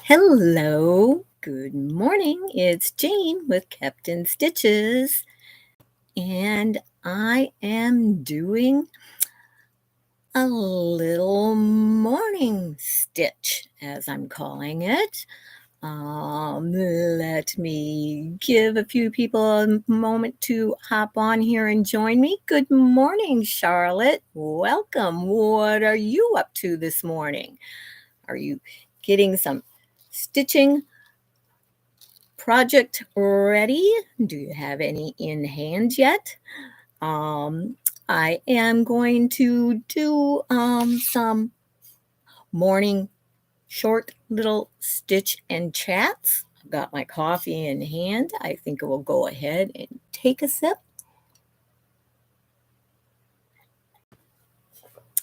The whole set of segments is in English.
Hello, good morning. It's Jane with Captain Stitches, and I am doing a little morning stitch, as I'm calling it. Let me give a few people a moment to hop on here and join me. Good morning, Charlotte. Welcome. What are you up to this morning? Are you getting some stitching project ready? Do you have any in hand yet? Um, I am going to do some morning short little stitch and chats. I've got my coffee in hand. I think I will go ahead and take a sip.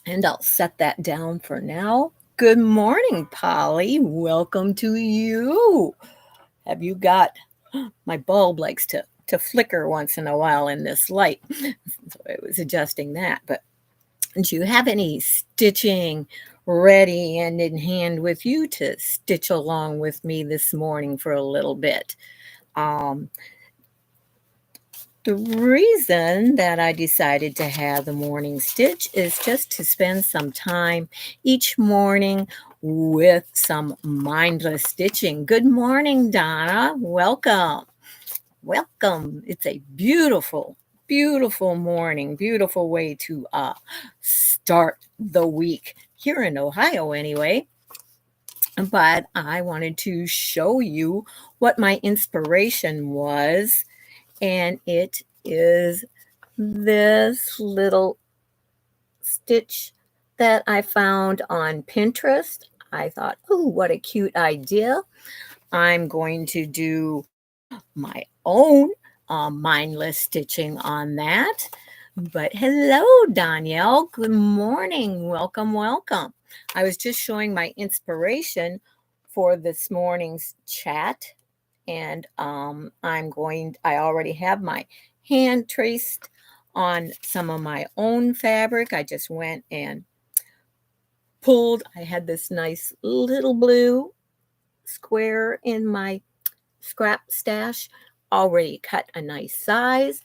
And I'll set that down for now. Good morning, Polly. Welcome to you. Have you got my bulb likes to flicker once in a while in this light. So I was adjusting that. But do you have any stitching ready and in hand with you to stitch along with me this morning for a little bit? The reason that I decided to have the morning stitch is just to spend some time each morning with some mindless stitching. Good morning, Donna. Welcome. Welcome. It's a beautiful, beautiful morning, beautiful way to start the week here in Ohio, anyway. But I wanted to show you what my inspiration was, and it is this little stitch that I found on Pinterest. I thought, oh, what a cute idea. I'm going to do my own mindless stitching on that. But hello, Danielle. Good morning. Welcome, welcome. I was just showing my inspiration for this morning's chat, and I already have my hand traced on some of my own fabric. I just went and I had this nice little blue square in my scrap stash, already cut a nice size,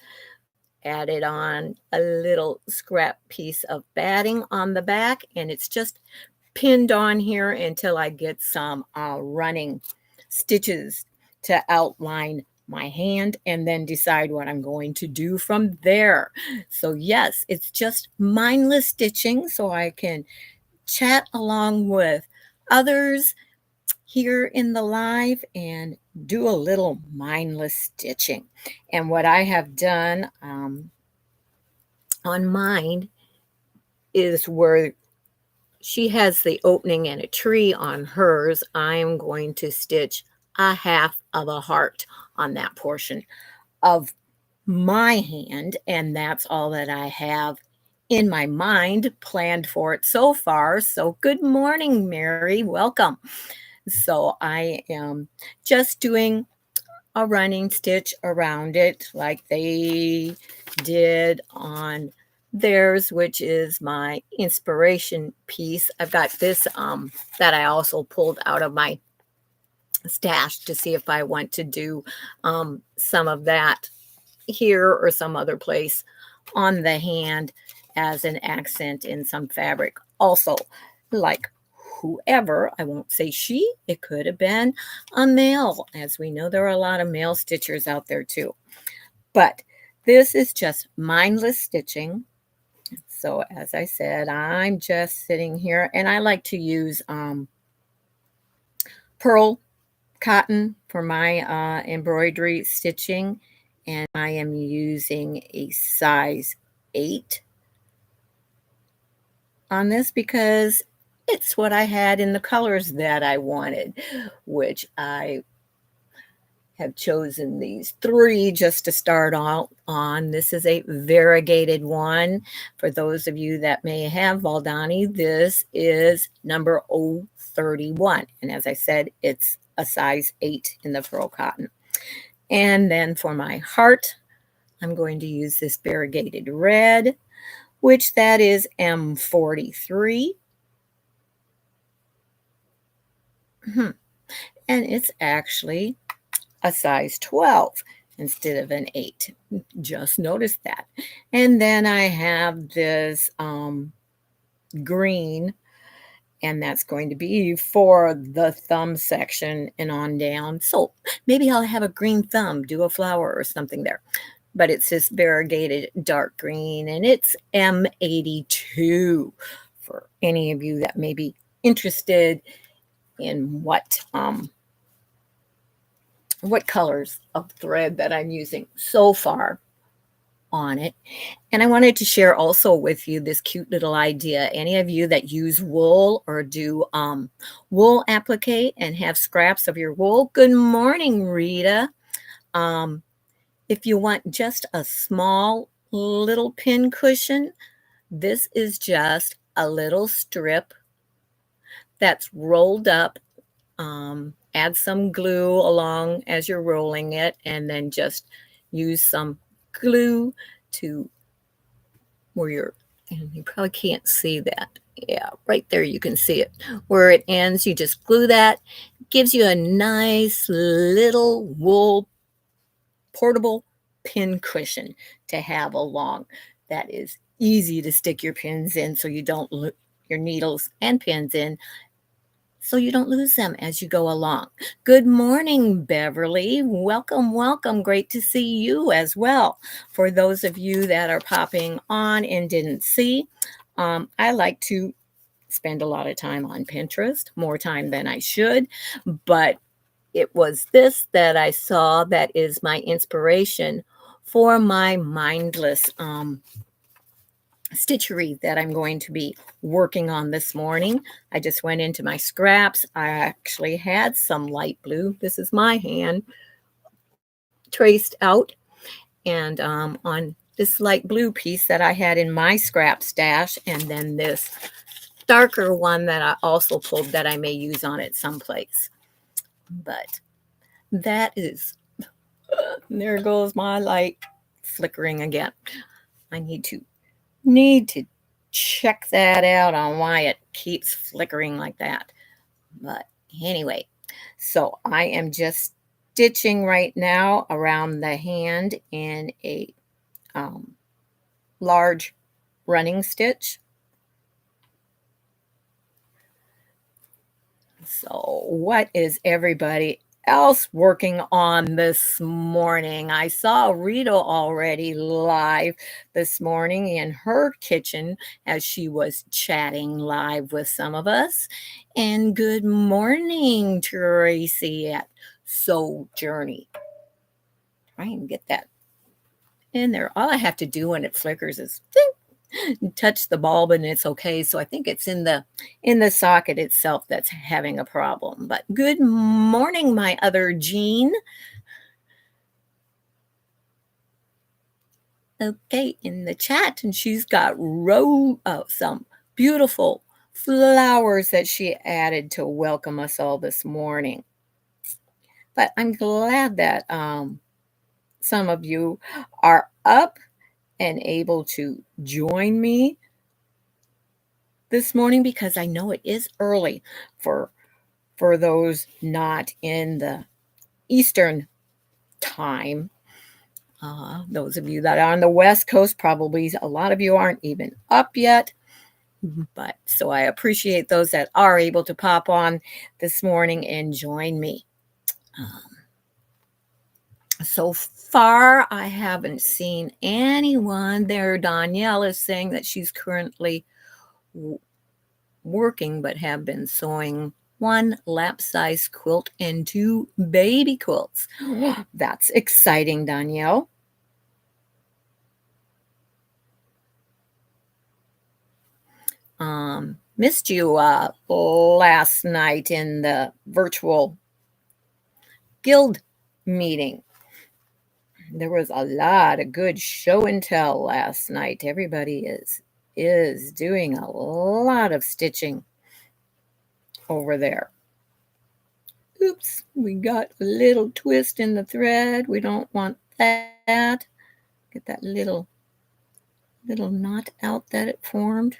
added on a little scrap piece of batting on the back, and it's just pinned on here until I get some running stitches to outline my hand and then decide what I'm going to do from there. So yes, it's just mindless stitching so I can chat along with others here in the live and do a little mindless stitching. And what I have done on mine is where she has the opening and a tree on hers, I'm going to stitch a half of a heart on that portion of my hand, and that's all that I have in my mind planned for it so far. So good morning, Mary. Welcome. So I am just doing a running stitch around it like they did on theirs, which is my inspiration piece. I've got this that I also pulled out of my stash to see if I want to do some of that here or some other place on the hand as an accent in some fabric. Also, like whoever, I won't say she, it could have been a male. As we know, there are a lot of male stitchers out there too. But this is just mindless stitching. So as I said, I'm just sitting here, and I like to use pearl cotton for my embroidery stitching, and I am using a size 8 on this because it's what I had in the colors that I wanted, which I have chosen these 3 just to start out on. This is a variegated one. For those of you that may have Valdani, this is number 031. And as I said, it's a size 8 in the pearl cotton. And then for my heart, I'm going to use this variegated red, which that is M43. and it's actually a size 12 instead of an 8. Just notice that. And then I have this green, and that's going to be for the thumb section and on down. So maybe I'll have a green thumb, do a flower or something there. But it's this variegated dark green, and it's M82 for any of you that may be interested in what colors of thread that I'm using so far on it. And I wanted to share also with you this cute little idea. Any of you that use wool or do wool applique and have scraps of your wool, good morning, Rita. Um, if you want just a small little pin cushion, this is just a little strip that's rolled up. Add some glue along as you're rolling it, and then just use some glue to where you're, and you probably can't see that. Yeah, right there you can see it. Where it ends, you just glue that. Gives you a nice little wool portable pin cushion to have along. That is easy to stick your pins in so you don't your needles and pins in so you don't lose them as you go along. Good morning, Beverly. Welcome, welcome. Great to see you as well. For those of you that are popping on and didn't see, I like to spend a lot of time on Pinterest, more time than I should, but it was this that I saw that is my inspiration for my mindless stitchery that I'm going to be working on this morning. I just went into my scraps. I actually had some light blue. This is my hand traced out, and on this light blue piece that I had in my scrap stash, and then this darker one that I also pulled that I may use on it someplace. But that is, there goes my light flickering again. I need to check that out on why it keeps flickering like that. But anyway, so I am just stitching right now around the hand in a um, large running stitch. So what is everybody else working on this morning? I saw Rita already live this morning in her kitchen as she was chatting live with some of us. And good morning, Tracy at Sojourney. Try and get that in there. All I have to do when it flickers is touch the bulb and it's okay. So I think it's in the socket itself that's having a problem. But good morning, my other Jean. Okay, in the chat, and she's got some beautiful flowers that she added to welcome us all this morning. But I'm glad that some of you are up and able to join me this morning because I know it is early for those not in the Eastern time. Those of you that are on the West Coast, probably a lot of you aren't even up yet. But so I appreciate those that are able to pop on this morning and join me. So far, I haven't seen anyone there. Danielle is saying that she's currently working but have been sewing one lap size quilt and two baby quilts. That's exciting, Danielle. Missed you last night in the virtual guild meeting. There was a lot of good show and tell last night. Everybody is doing a lot of stitching over there. Oops, we got a little twist in the thread. We don't want that. Get that little knot out that it formed.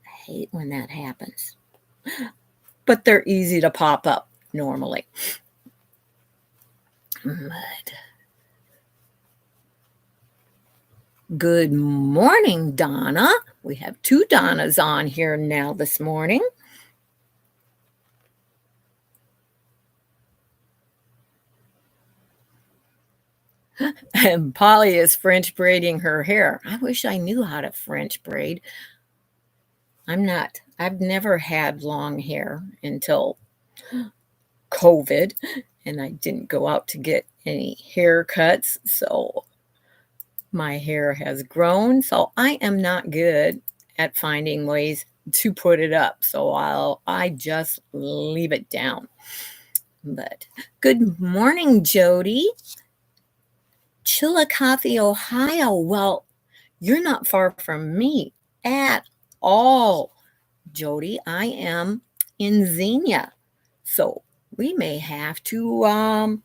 I hate when that happens. but they're easy to pop up normally. But good morning, Donna. We have two Donnas on here now this morning. And Polly is French braiding her hair. I wish I knew how to French braid. I've never had long hair until COVID, and I didn't go out to get any haircuts, so my hair has grown. So I am not good at finding ways to put it up, so I just leave it down. But good morning, Jody. Chillicothe, Ohio. Well, you're not far from me at all, Jody. I am in Xenia, so we may have to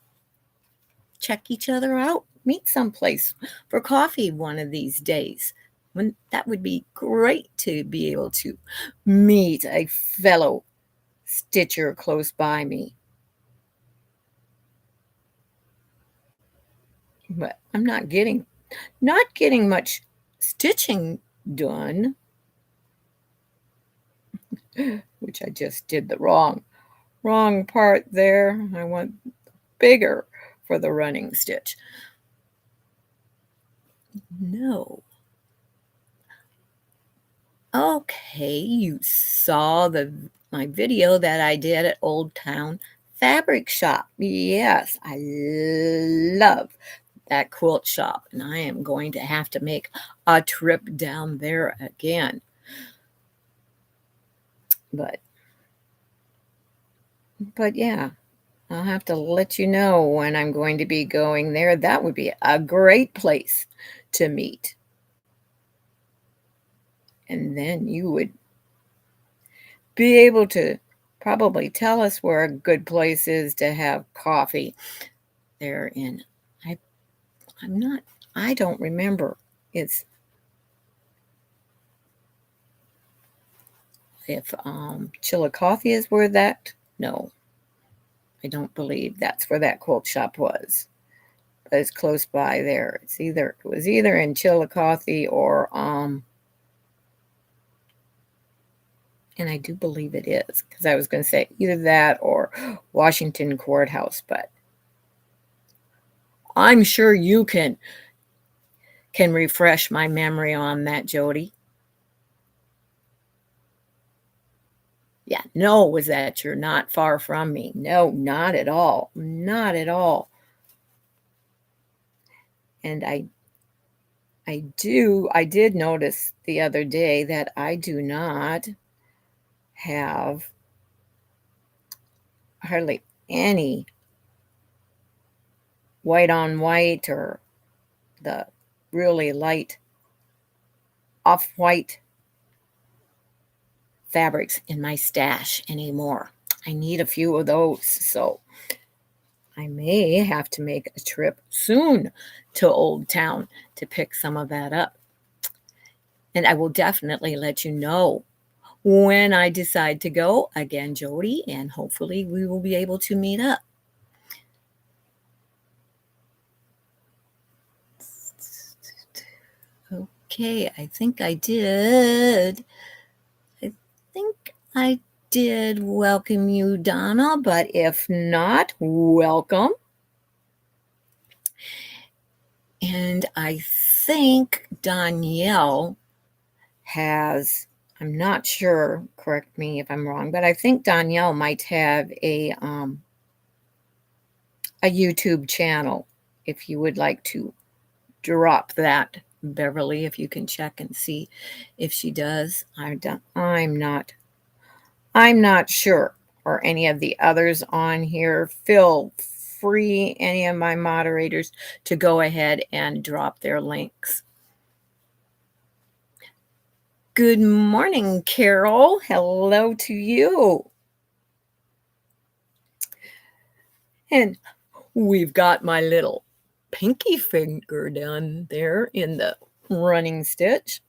check each other out, meet someplace for coffee one of these days. That would be great to be able to meet a fellow stitcher close by me. But I'm not getting much stitching done, which I just did the wrong part there. I want bigger for the running stitch. No. Okay, you saw my video that I did at Old Town Fabric Shop. Yes, I love that quilt shop, and I am going to have to make a trip down there again. But yeah, I'll have to let you know when I'm going to be going there. That would be a great place to meet. And then you would be able to probably tell us where a good place is to have coffee there in. I don't remember. It's if Chillicothe is where that. No, I don't believe that's where that quilt shop was. But it's close by there. It was either in Chillicothe or and I do believe it is, because I was going to say either that or Washington Courthouse, but I'm sure you can refresh my memory on that, Jody. Yeah, no, was that you're not far from me. No, not at all. Not at all. And I did notice the other day that I do not have hardly any white on white or the really light off-white fabrics in my stash anymore. I need a few of those, so I may have to make a trip soon to Old Town to pick some of that up. And I will definitely let you know when I decide to go again, Jody, and hopefully we will be able to meet up. Okay, I think I did. I think I did welcome you, Donna, but if not, welcome. And I think Danielle has, I'm not sure, correct me if I'm wrong, but I think Danielle might have a YouTube channel. If you would like to drop that, Beverly, if you can check and see if she does. I'm not sure. Or any of the others on here. Feel free, any of my moderators, to go ahead and drop their links. Good morning, Carol. Hello to you. And we've got my little pinky finger down there in the running stitch.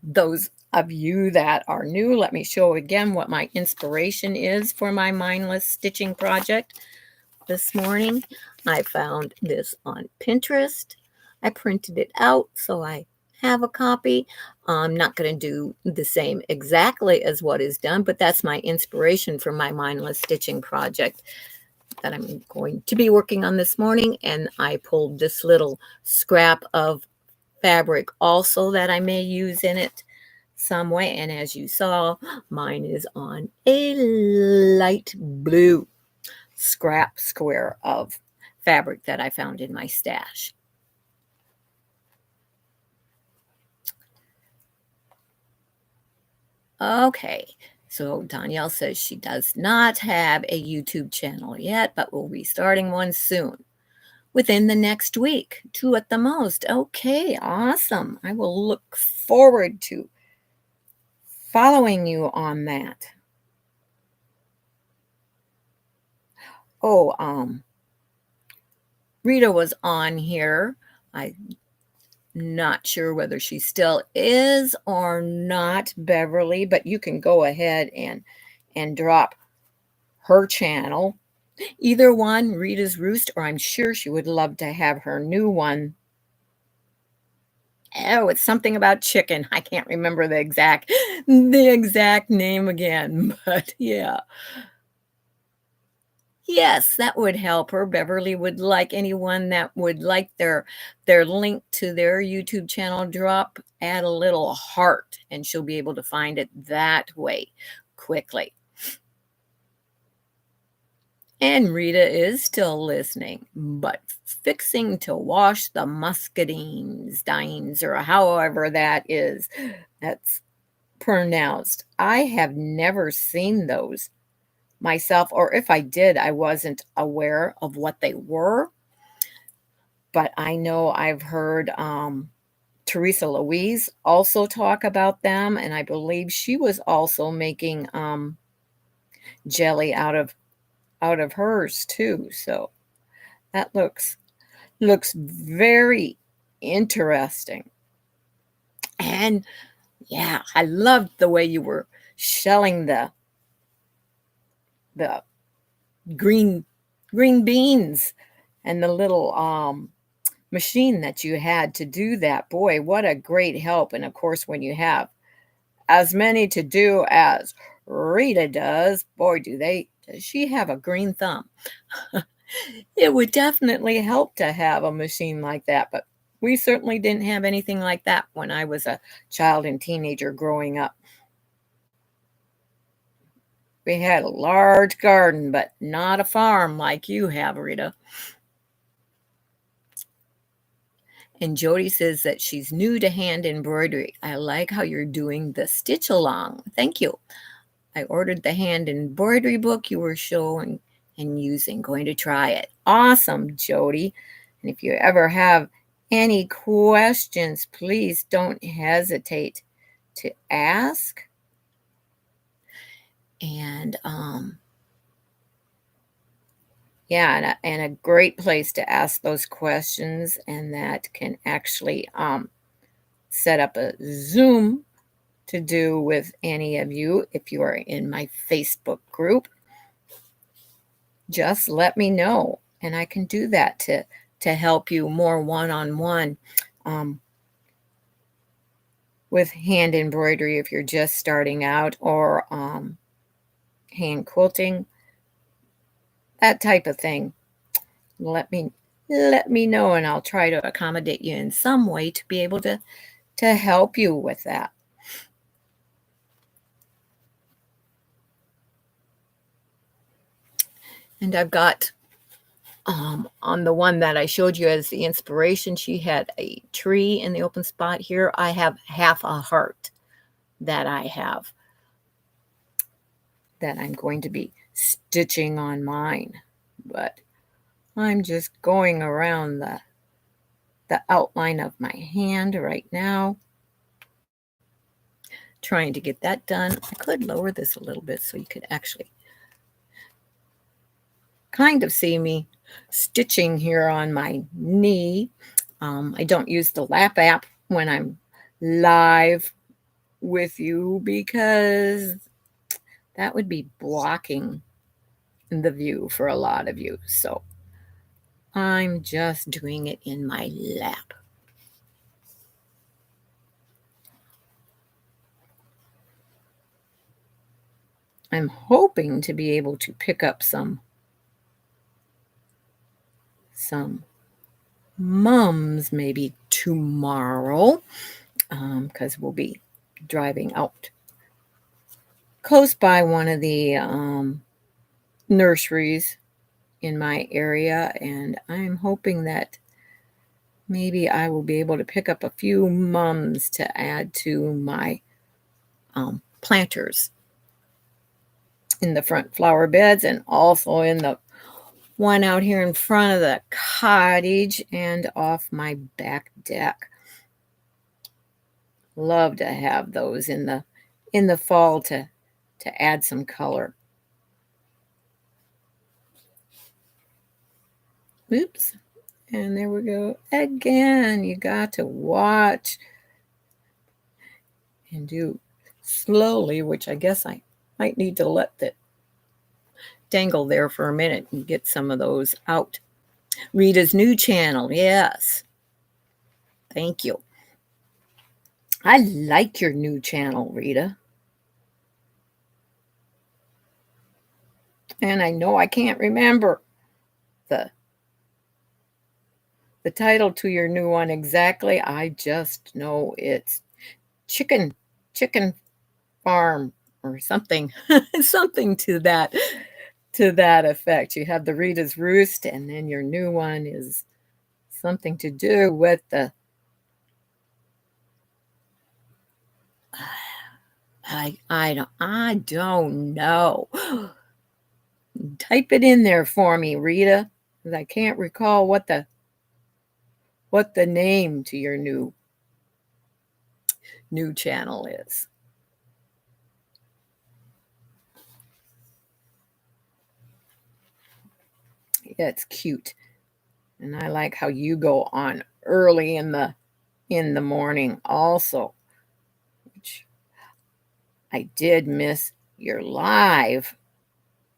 Those of you that are new, let me show again what my inspiration is for my mindless stitching project this morning. I found this on Pinterest. I printed it out so I have a copy. I'm not going to do the same exactly as what is done, but that's my inspiration for my mindless stitching project that I'm going to be working on this morning. And I pulled this little scrap of fabric also that I may use in it some way. And as you saw, mine is on a light blue scrap square of fabric that I found in my stash. Okay, so Danielle says she does not have a YouTube channel yet, but will be starting one soon. Within the next week, 2 at the most. Okay, awesome. I will look forward to following you on that. Oh, Rita was on here. I'm not sure whether she still is or not, Beverly, but you can go ahead and drop her channel. Either one, Rita's Roost, or I'm sure she would love to have her new one. Oh, it's something about chicken. I can't remember the exact name again, but yeah. Yes, that would help her. Beverly would like anyone that would like their link to their YouTube channel drop, add a little heart, and she'll be able to find it that way quickly. And Rita is still listening, but fixing to wash the muscadines, or however that's pronounced. I have never seen those myself, or if I did, I wasn't aware of what they were. But I know I've heard Teresa Louise also talk about them, and I believe she was also making jelly out of hers too. So that looks very interesting. And yeah, I loved the way you were shelling the green beans and the little machine that you had to do that. Boy, what a great help. And of course, when you have as many to do as Rita does, boy, does she have a green thumb. It would definitely help to have a machine like that, but we certainly didn't have anything like that when I was a child and teenager growing up. We had a large garden, but not a farm like you have, Rita. And Jody says that she's new to hand embroidery. I like how you're doing the stitch along. Thank you. I ordered the hand embroidery book you were showing and using. Going to try it. Awesome, Jody. And if you ever have any questions, please don't hesitate to ask. And yeah, and a great place to ask those questions, and that can actually set up a Zoom to do with any of you. If you are in my Facebook group, just let me know, and I can do that to help you more one-on-one with hand embroidery if you're just starting out, or hand quilting, that type of thing. Let me know, and I'll try to accommodate you in some way to be able to help you with that. And I've got on the one that I showed you as the inspiration, she had a tree in the open spot. Here I have half a heart that I have that I'm going to be stitching on mine. But I'm just going around the outline of my hand right now, trying to get that done. I could lower this a little bit so you could actually kind of see me stitching here on my knee. I don't use the lap app when I'm live with you because that would be blocking the view for a lot of you. So I'm just doing it in my lap. I'm hoping to be able to pick up some mums maybe tomorrow because we'll be driving out close by one of the nurseries in my area, and I'm hoping that maybe I will be able to pick up a few mums to add to my planters in the front flower beds and also in the one out here in front of the cottage and off my back deck. Love to have those in the fall to add some color. Oops. And there we go. Again, you got to watch and do slowly, which I guess I might need to let that dangle there for a minute and get some of those out. Rita's new channel. Yes. Thank you. I like your new channel, Rita. And I know I can't remember the title to your new one exactly. I just know it's chicken farm or something something to that effect. You have the Rita's Roost, and then your new one is something to do with the I don't know. Type it in there for me, Rita, because I can't recall what the name to your new channel is. Yeah, it's cute. And I like how you go on early in the morning also, which I did miss your live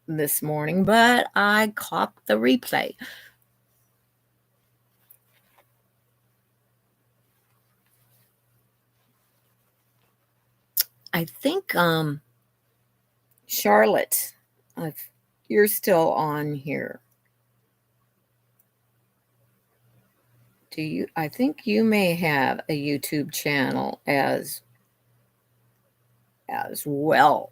this morning, but I caught the replay. I think Charlotte, if you're still on here, I think you may have a YouTube channel as well.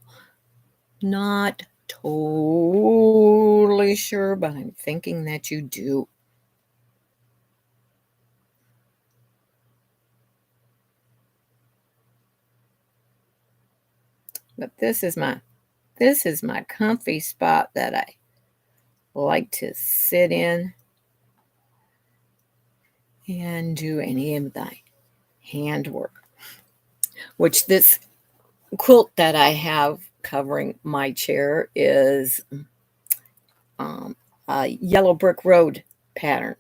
Not totally sure, but I'm thinking that you do. But this is my comfy spot that I like to sit in and do any of the handwork, which this quilt that I have covering my chair is a yellow brick road pattern.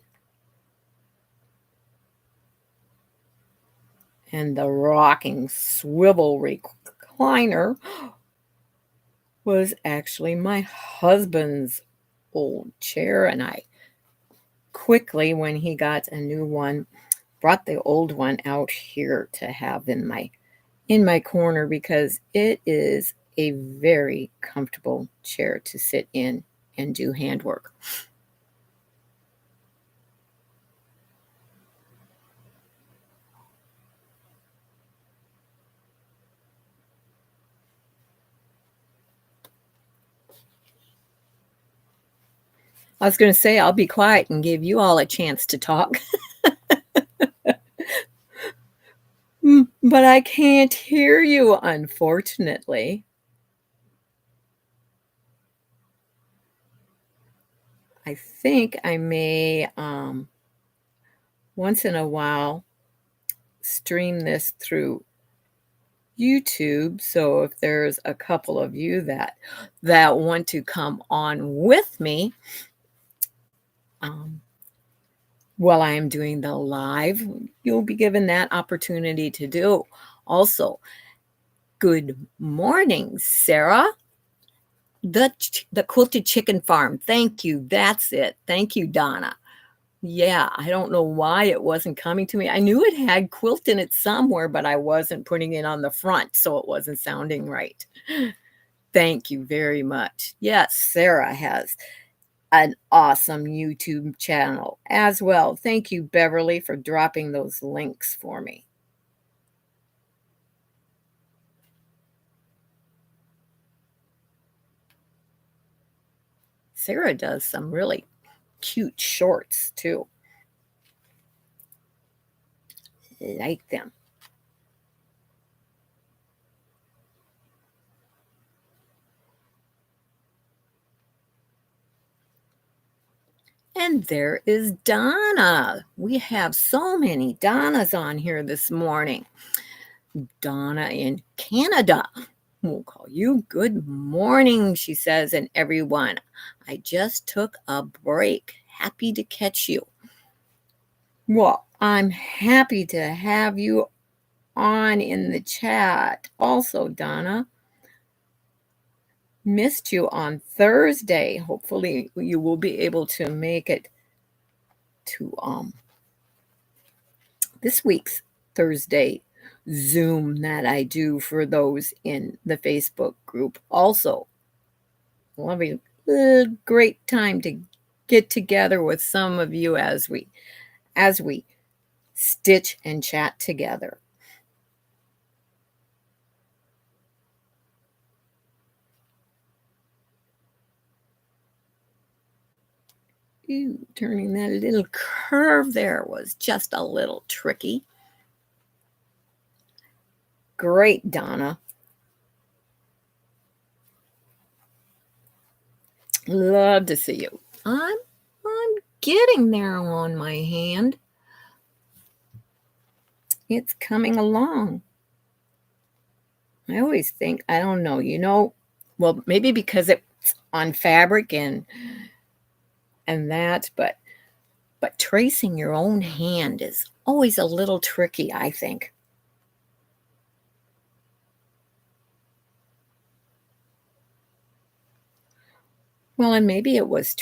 And the rocking swivel recliner was actually my husband's old chair, and I quickly, when he got a new one, brought the old one out here to have in my corner because it is a very comfortable chair to sit in and do handwork. I was going to say I'll be quiet and give you all a chance to talk. But I can't hear you, unfortunately. I think I may once in a while stream this through YouTube. So if there's a couple of you that want to come on with me while I am doing the live, you'll be given that opportunity to do. Also, Good morning, Sarah. The quilted chicken farm. Thank you. That's it. Thank you, Donna. Yeah, I don't know why it wasn't coming to me. I knew it had quilt in it somewhere, but I wasn't putting it on the front, so it wasn't sounding right. Thank you very much. Yes, Sarah has an awesome YouTube channel as well. Thank you, Beverly, for dropping those links for me. Sarah does some really cute shorts too. Like them. And there is Donna. We have so many Donnas on here this morning. Donna in Canada. We'll call you good morning, she says, and everyone. I just took a break. Happy to catch you. Well, I'm happy to have you on in the chat. Also, Donna, missed you on Thursday. Hopefully, you will be able to make it to this week's Thursday Zoom that I do for those in the Facebook group. Also, we'll have a great time to get together with some of you as we stitch and chat together. Ooh, turning that little curve there was just a little tricky. Great, Donna. Love to see you. I'm getting there on my hand. It's coming along. I always think, I don't know, well, maybe because it's on fabric and that, but tracing your own hand is always a little tricky, I think. Well, and maybe it was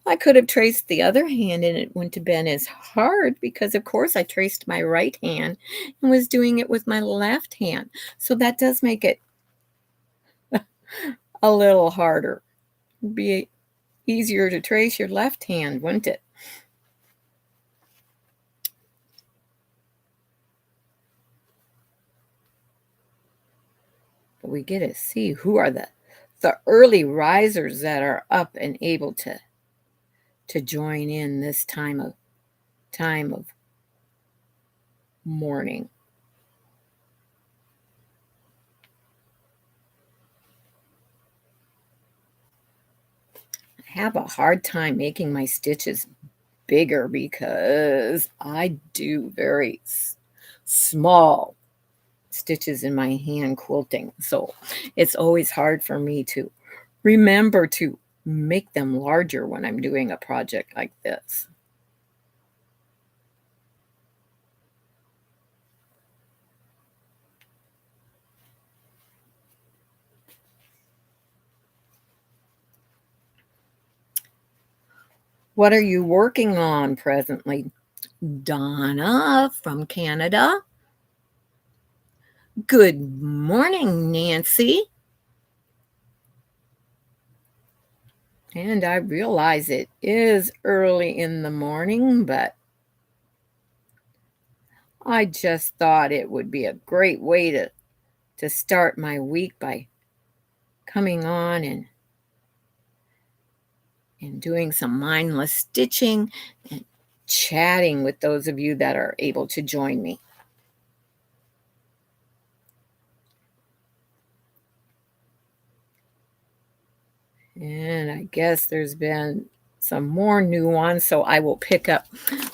I could have traced the other hand and it wouldn't have been as hard because, of course, I traced my right hand and was doing it with my left hand. So that does make it a little harder. It'd be easier to trace your left hand, wouldn't it? But we get to see who are the early risers that are up and able to join in this time of morning. I have a hard time making my stitches bigger because I do very small stitches in my hand quilting. So it's always hard for me to remember to make them larger when I'm doing a project like this. What are you working on presently? Donna from Canada. Good morning, Nancy. And I realize it is early in the morning, but I just thought it would be a great way to start my week by coming on and doing some mindless stitching and chatting with those of you that are able to join me. And I guess there's been some more new ones, so I will pick up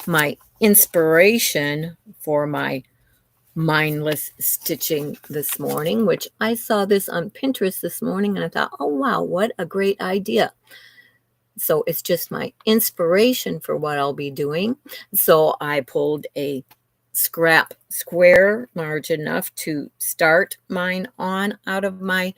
my inspiration for my mindless stitching this morning, which I saw this on Pinterest this morning and I thought, oh wow, what a great idea. So it's just my inspiration for what I'll be doing. So I pulled scrap square large enough to start mine on out of my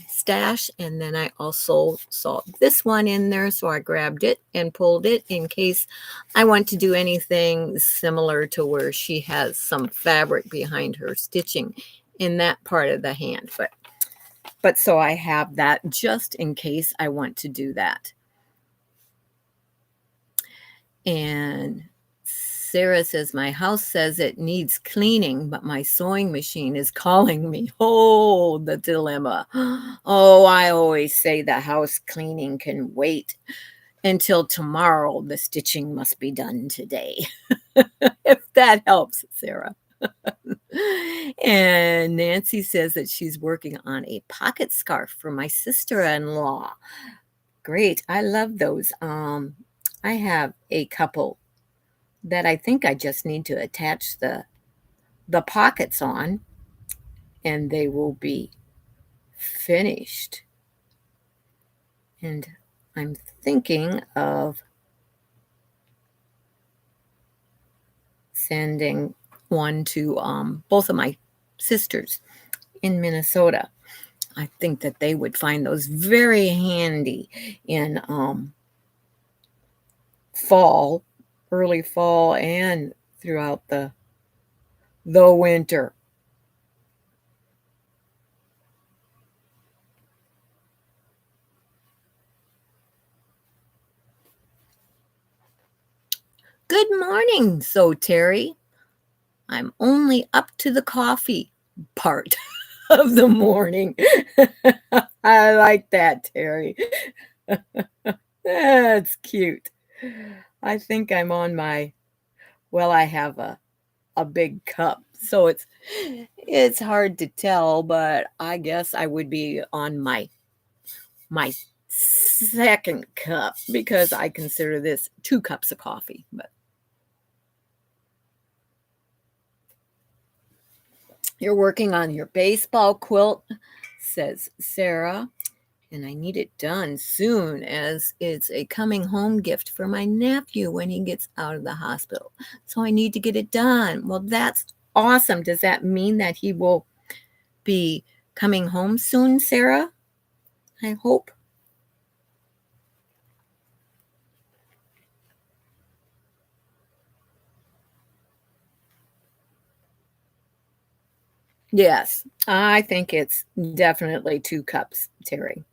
stash. And then I also saw this one in there, so I grabbed it and pulled it in case I want to do anything similar to where she has some fabric behind her stitching in that part of the hand. But so I have that just in case I want to do that. And Sarah says, my house says it needs cleaning, but my sewing machine is calling me. Oh, the dilemma. Oh, I always say the house cleaning can wait until tomorrow. The stitching must be done today. If that helps, Sarah. And Nancy says that she's working on a pocket scarf for my sister-in-law. Great. I love those. I have a couple that I think I just need to attach the pockets on, and they will be finished. And I'm thinking of sending one to both of my sisters in Minnesota. I think that they would find those very handy in fall, early fall, and throughout the winter. Good morning, so Terry. I'm only up to the coffee part of the morning. I like that, Terry. That's cute. I think I'm on my, well, I have a big cup, so it's hard to tell, but I guess I would be on my second cup because I consider this 2 cups of coffee. But you're working on your baseball quilt, says Sarah, and I need it done soon as it's a coming home gift for my nephew when he gets out of the hospital. So I need to get it done. Well, that's awesome. Does that mean that he will be coming home soon, Sarah? I hope. Yes, I think it's definitely 2 cups, Terry.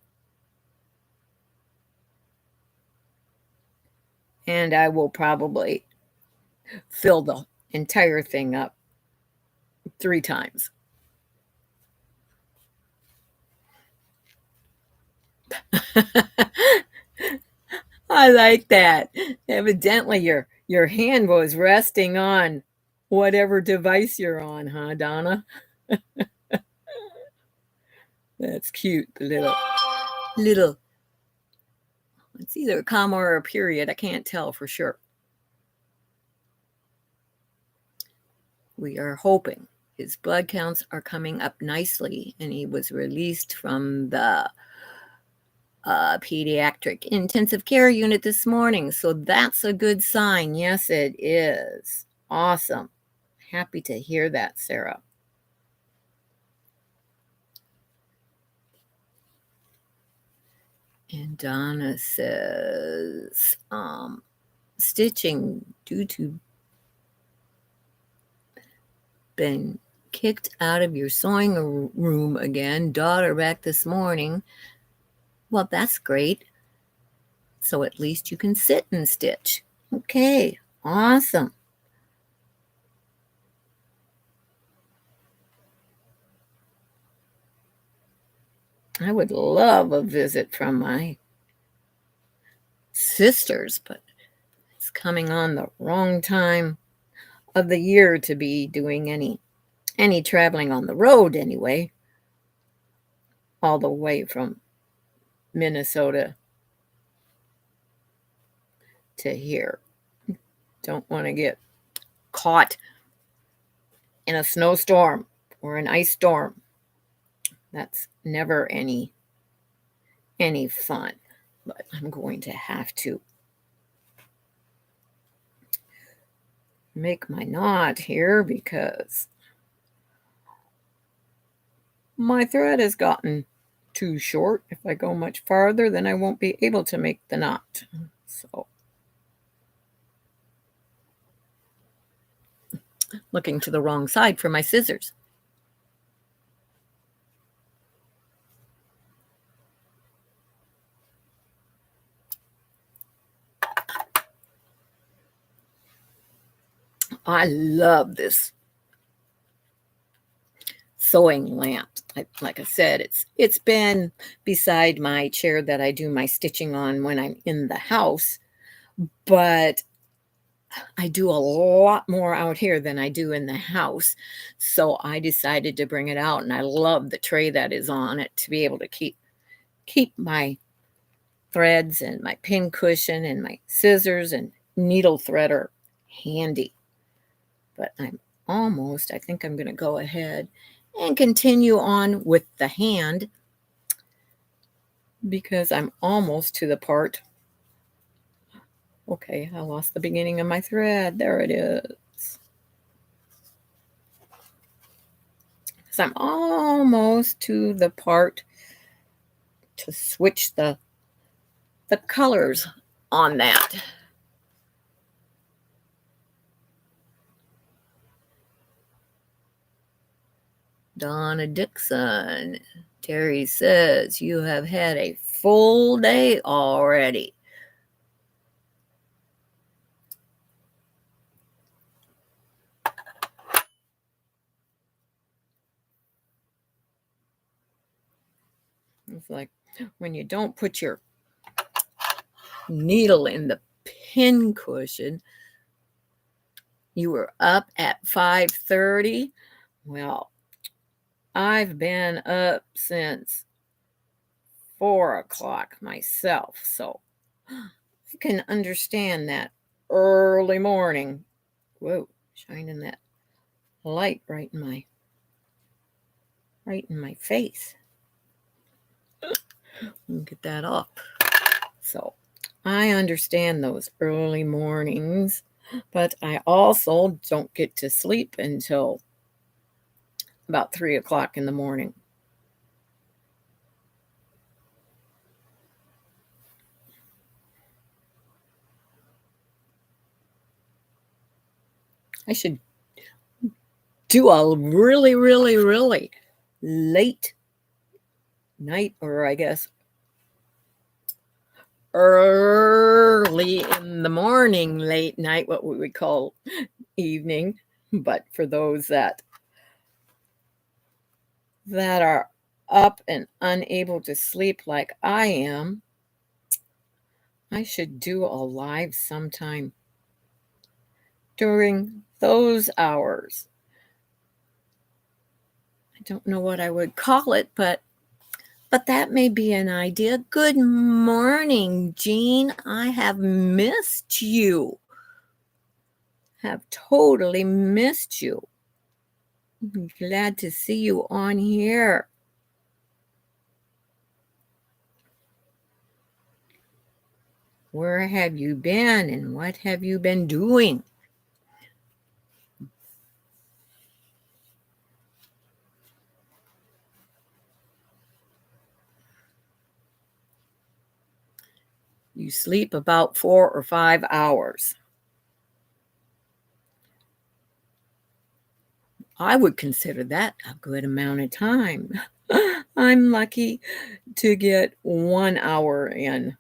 And I will probably fill the entire thing up 3 times. I like that. Evidently your hand was resting on whatever device you're on, huh, Donna? That's cute. The little it's either a comma or a period. I can't tell for sure. We are hoping his blood counts are coming up nicely, and he was released from the pediatric intensive care unit this morning. So that's a good sign. Yes, it is. Awesome. Happy to hear that, Sarah. And Donna says, stitching due to been kicked out of your sewing room again. Daughter back this morning. Well, that's great. So at least you can sit and stitch. Okay, awesome. I would love a visit from my sisters, but it's coming on the wrong time of the year to be doing any traveling on the road anyway, all the way from Minnesota to here. Don't want to get caught in a snowstorm or an ice storm. That's never any fun. But I'm going to have to make my knot here because my thread has gotten too short. If I go much farther, then I won't be able to make the knot. So, looking to the wrong side for my scissors. I love this sewing lamp. Like I said, it's been beside my chair that I do my stitching on when I'm in the house, but I do a lot more out here than I do in the house. So I decided to bring it out, and I love the tray that is on it to be able to keep my threads and my pin cushion and my scissors and needle threader handy. But I think I'm going to go ahead and continue on with the hand because I'm almost to the part. Okay, I lost the beginning of my thread. There it is. So I'm almost to the part to switch the colors on that. Donna Dixon. Terry says, you have had a full day already. It's like when you don't put your needle in the pin cushion, you were up at 5:30. Well, I've been up since 4 o'clock myself, so I can understand that early morning. Whoa, shining that light right in my face. Get that off. So I understand those early mornings, but I also don't get to sleep until about 3 o'clock in the morning. I should do a really, really, really late night, or I guess early in the morning, late night, what we would call evening. But for those that are up and unable to sleep like I am, I should do a live sometime during those hours. I don't know what I would call it, but that may be an idea. Good morning, Jean. I have missed you. Have totally missed you. I'm glad to see you on here. Where have you been and what have you been doing? You sleep about 4 or 5 hours. I would consider that a good amount of time. I'm lucky to get 1 hour in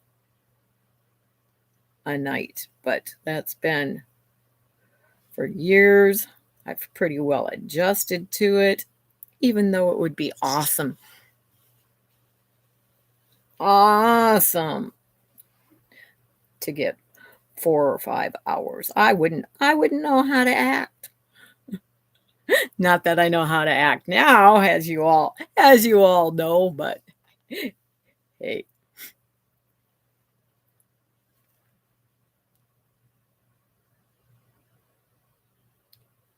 a night, but that's been for years. I've pretty well adjusted to it, even though it would be awesome to get 4 or 5 hours. I wouldn't know how to act. Not that I know how to act now, as you all know, but hey,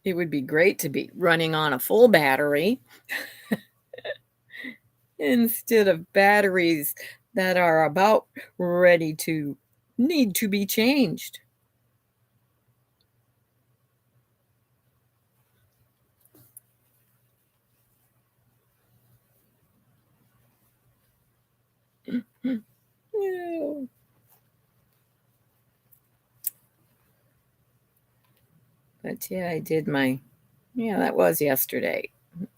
it would be great to be running on a full battery instead of batteries that are about ready to need to be changed. Yeah. But yeah, I did my, yeah, that was yesterday.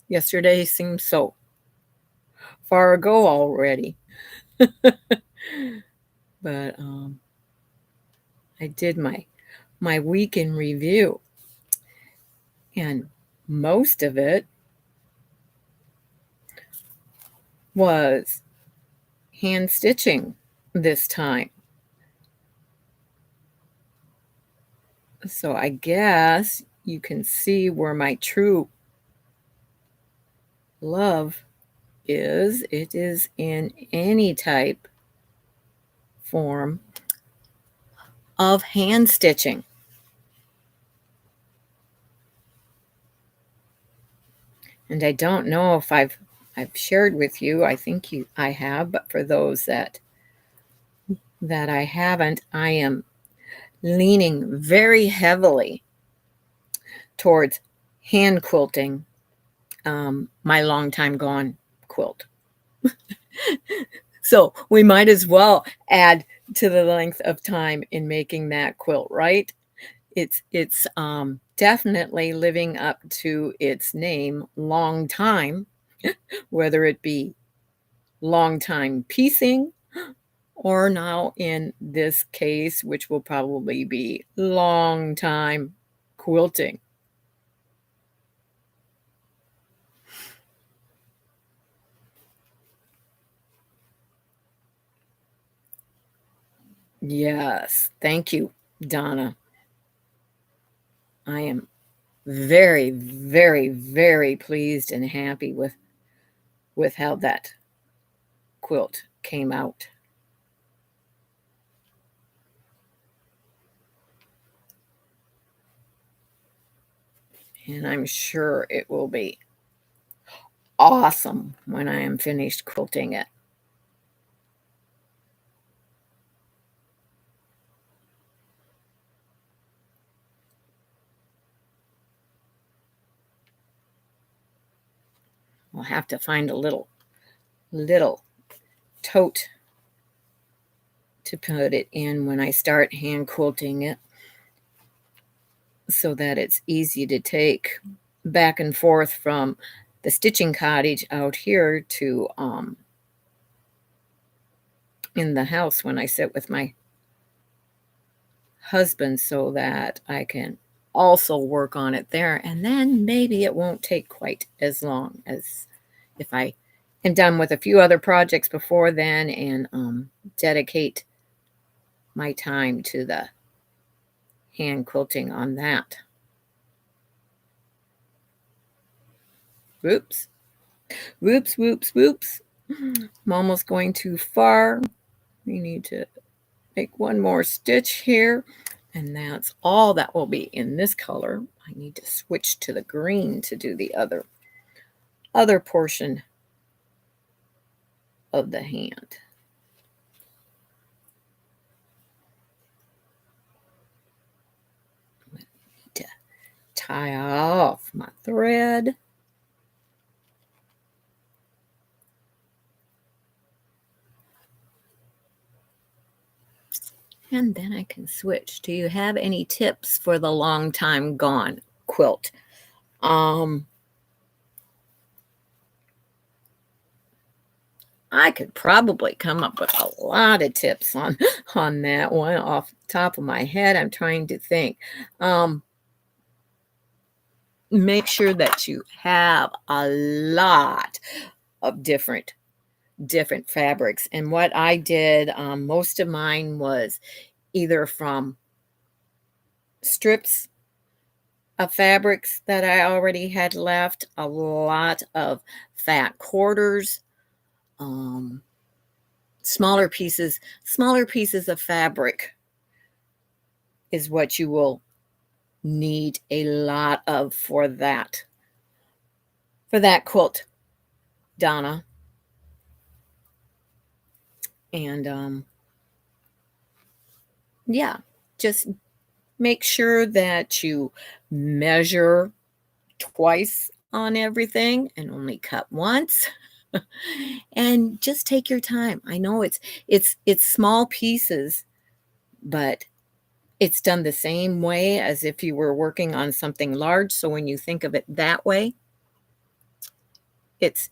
Yesterday seems so far ago already. But I did my week in review, and most of it was hand stitching this time. So I guess you can see where my true love is. It is in any type form of hand stitching. And I don't know if I've shared with you. I think I have, but for those that I haven't, I am leaning very heavily towards hand quilting my long time gone quilt. So we might as well add to the length of time in making that quilt, right? It's definitely living up to its name, long time, whether it be long time piecing or now in this case, which will probably be long time quilting. Yes, thank you, Donna. I am very, very, very pleased and happy with how that quilt came out. And I'm sure it will be awesome when I am finished quilting it. I'll have to find a little tote to put it in when I start hand quilting it so that it's easy to take back and forth from the stitching cottage out here to in the house when I sit with my husband so that I can also work on it there. And then maybe it won't take quite as long as if I am done with a few other projects before then and dedicate my time to the hand quilting on that. Whoops, whoops, whoops, whoops. I'm almost going too far. We need to make one more stitch here. And that's all that will be in this color. I need to switch to the green to do the other portion of the hand. I need to tie off my thread. And then I can switch. Do you have any tips for the long time gone quilt? I could probably come up with a lot of tips on that one off the top of my head. I'm trying to think. Make sure that you have a lot of different fabrics. And what I did, most of mine was either from strips of fabrics that I already had left, a lot of fat quarters, um, smaller pieces of fabric is what you will need a lot of for that quilt, Donna. And yeah, just make sure that you measure twice on everything and only cut once. and just take your time. I know it's small pieces, but it's done the same way as if you were working on something large. So when you think of it that way, it's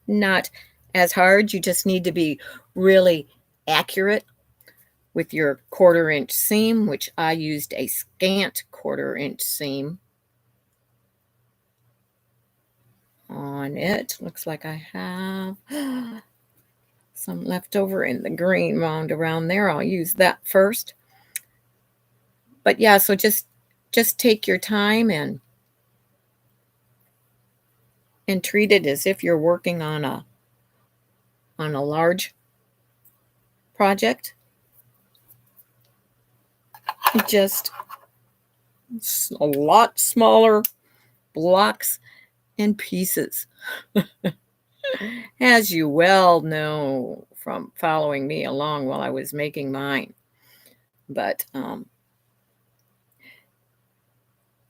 not as hard. You just need to be really accurate with your 1/4 inch seam, which I used a scant 1/4 inch seam on it. Looks like I have some left over in the green wound around there. I'll use that first. But yeah, so just take your time and treat it as if you're working on a large project. Just a lot smaller blocks and pieces. As you well know from following me along while I was making mine. But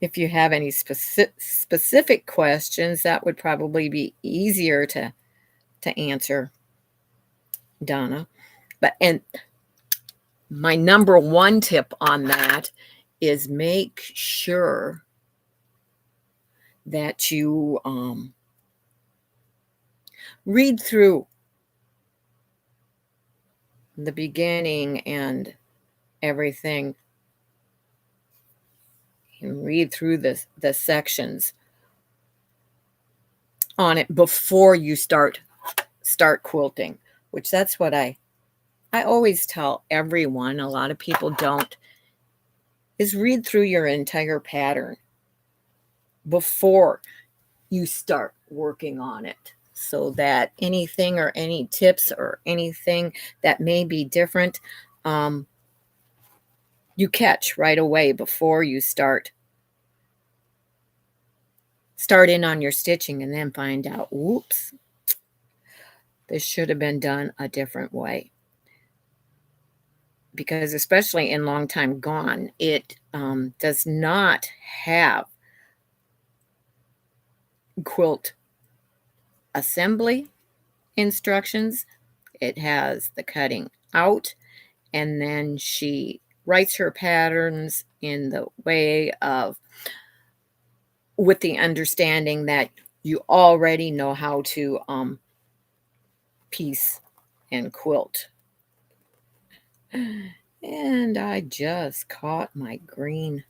if you have any specific questions, that would probably be easier to answer, Donna. And my number one tip on that is make sure that you read through the beginning and everything, and read through the sections on it before you start quilting, which that's what I always tell everyone. A lot of people don't, is read through your entire pattern before you start working on it, so that anything or any tips or anything that may be different, you catch right away before you start in on your stitching, and then find out, whoops, this should have been done a different way. Because especially in Long Time Gone, it does not have quilt assembly instructions. It has the cutting out, and then she writes her patterns in the way of, with the understanding that you already know how to piece and quilt. And I just caught my green.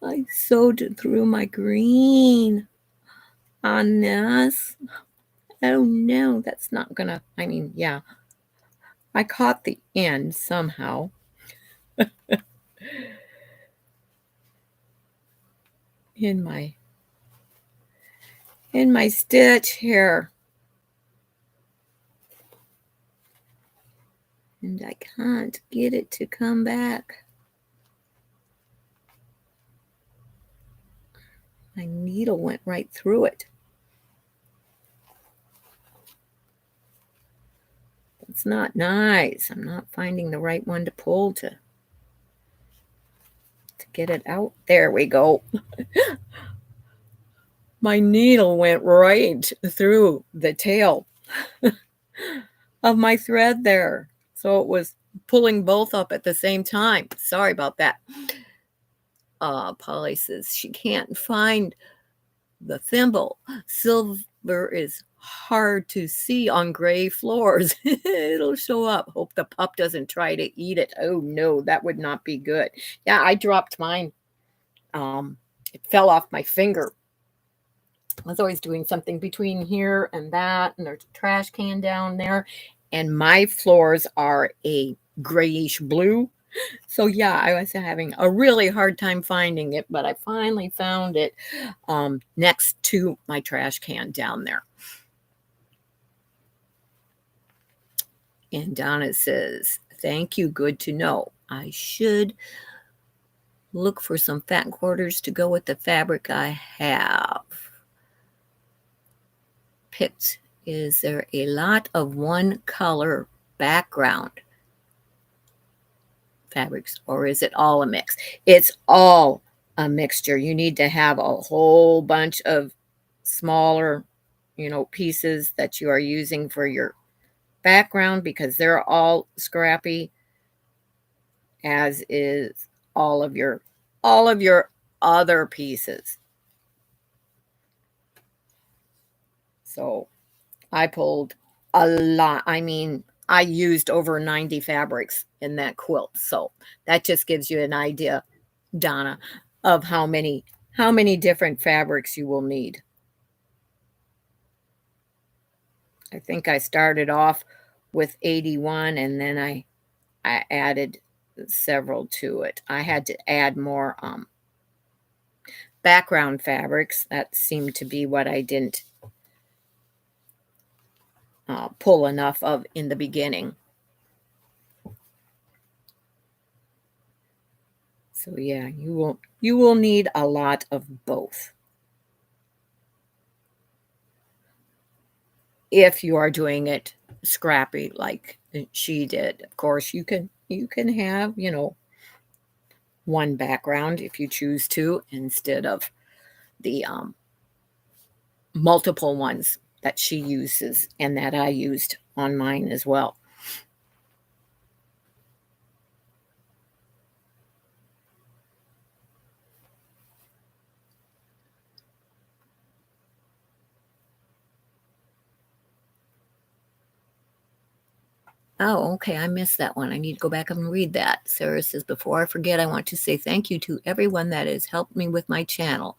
I sewed through my green on this. Oh no, that's not gonna, I mean, yeah, I caught the end somehow. in my stitch here. And I can't get it to come back. My needle went right through it. It's not nice. I'm not finding the right one to pull to get it out. There we go. My needle went right through the tail of my thread there. So it was pulling both up at the same time. Sorry about that. Polly says she can't find the thimble. Silver is hard to see on gray floors. It'll show up. Hope the pup doesn't try to eat it. Oh no, that would not be good. Yeah, I dropped mine. It fell off my finger. I was always doing something between here and that, and there's a trash can down there. And my floors are a grayish blue. So yeah, I was having a really hard time finding it, but I finally found it next to my trash can down there. And Donna says, thank you, good to know. I should look for some fat quarters to go with the fabric I have picked. Is there a lot of one color background fabrics, or is it all a mix? It's all a mixture. You need to have a whole bunch of smaller, pieces that you are using for your background because they're all scrappy, as is all of your other pieces. So I pulled a lot. I mean, I used over 90 fabrics in that quilt. So that just gives you an idea, Donna, of how many different fabrics you will need. I think I started off with 81 and then I added several to it. I had to add more background fabrics. That seemed to be what I didn't pull enough of in the beginning. So yeah, you will need a lot of both if you are doing it scrappy like she did. Of course, you can have, one background if you choose to instead of the multiple ones that she uses and that I used on mine as well. Oh, okay. I missed that one. I need to go back and read that. Sarah says, before I forget, I want to say thank you to everyone that has helped me with my channel.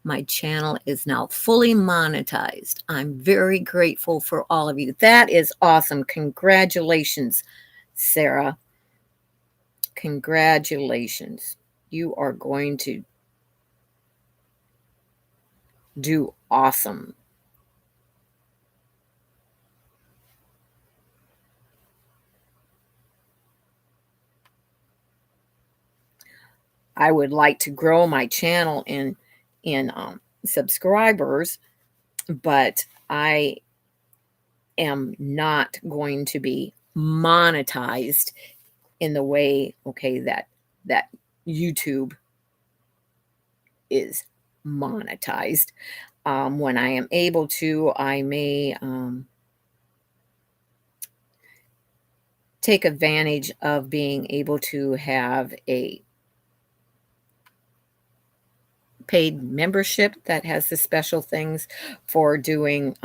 My channel is now fully monetized. I'm very grateful for all of you. That is awesome. Congratulations, Sarah. Congratulations. You are going to do awesome. I would like to grow my channel in subscribers, but I am not going to be monetized in the way, okay, that YouTube is monetized. When I am able to, I may take advantage of being able to have a paid membership that has the special things for doing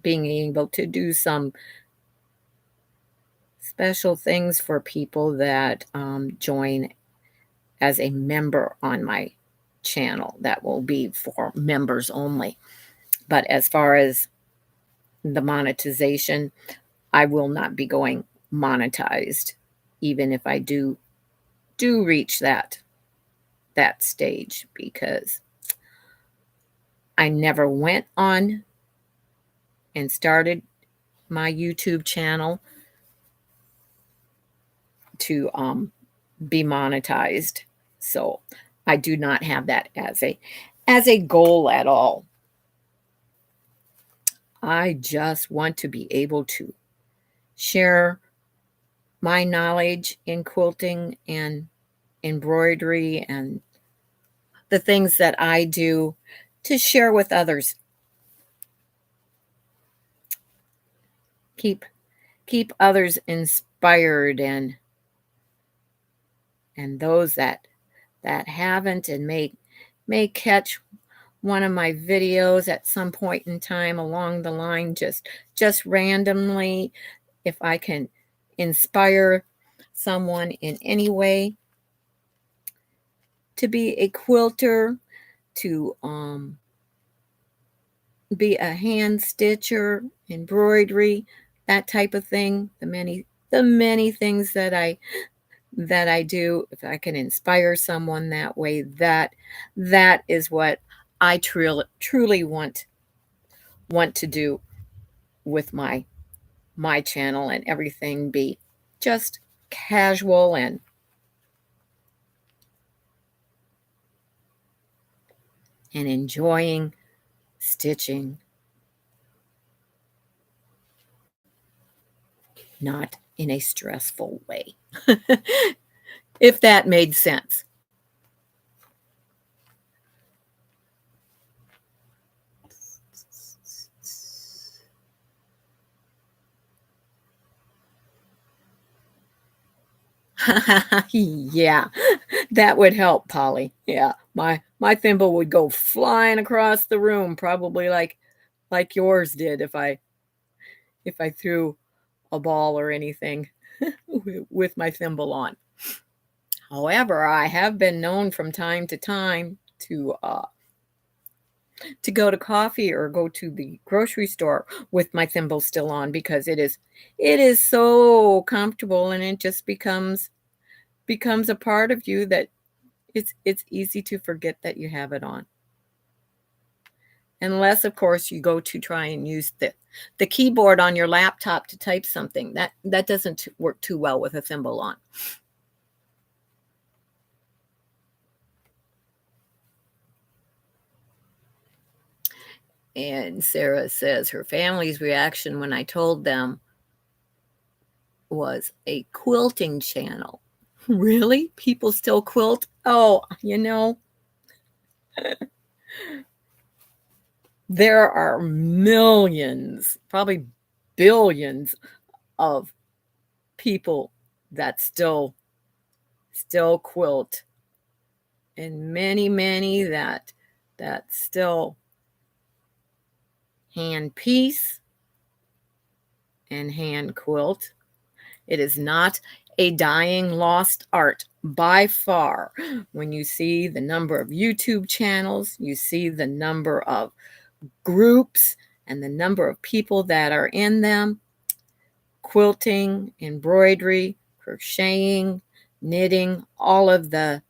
being able to do some special things for people that join as a member on my channel. That will be for members only. But as far as the monetization, I will not be going monetized, even if I do reach that stage, because I never went on and started my YouTube channel to be monetized. So I do not have that as a goal at all. I just want to be able to share my knowledge in quilting and embroidery and the things that I do to share with others. Keep keep others inspired, and those that haven't and may catch one of my videos at some point in time along the line, just randomly, if I can inspire someone in any way to be a quilter, to be a hand stitcher, embroidery, that type of thing. The many things that I do, if I can inspire someone that way, that is what I truly want to do with my channel, and everything be just casual and enjoying stitching, not in a stressful way. If that made sense. Yeah, that would help, Polly. Yeah, my thimble would go flying across the room, probably like yours did if I threw a ball or anything with my thimble on. However, I have been known from time to time to go to coffee or go to the grocery store with my thimble still on because it is so comfortable and it just becomes a part of you that it's easy to forget that you have it on. Unless, of course, you go to try and use the keyboard on your laptop to type something. That doesn't work too well with a thimble on. And Sarah says her family's reaction when I told them was a quilting channel. Really? People still quilt? Oh, there are millions, probably billions of people that still quilt, and many that still hand piece and hand quilt. It is not a dying lost art by far. When you see the number of YouTube channels, you see the number of groups and the number of people that are in them, quilting, embroidery, crocheting, knitting, all of the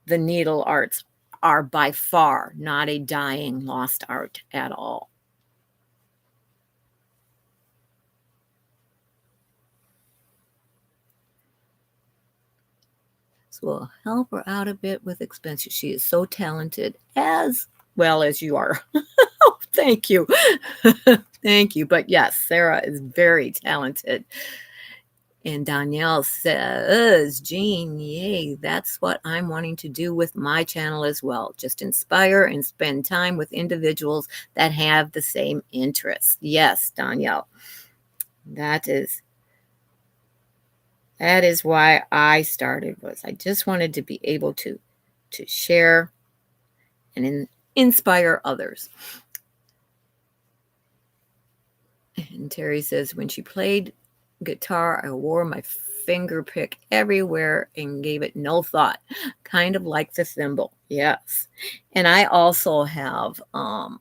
needle arts are by far not a dying lost art at all. So we'll help her out a bit with expenses. She is so talented as well as you are. Oh, thank you. Thank you. But yes, Sarah is very talented. And Danielle says, Jean, yay, that's what I'm wanting to do with my channel as well. Just inspire and spend time with individuals that have the same interests. Yes, Danielle, that is why I started, was I just wanted to be able to share and inspire others. And Terry says, when she played guitar, I wore my finger pick everywhere and gave it no thought, kind of like the thimble. Yes. And I also have, oh,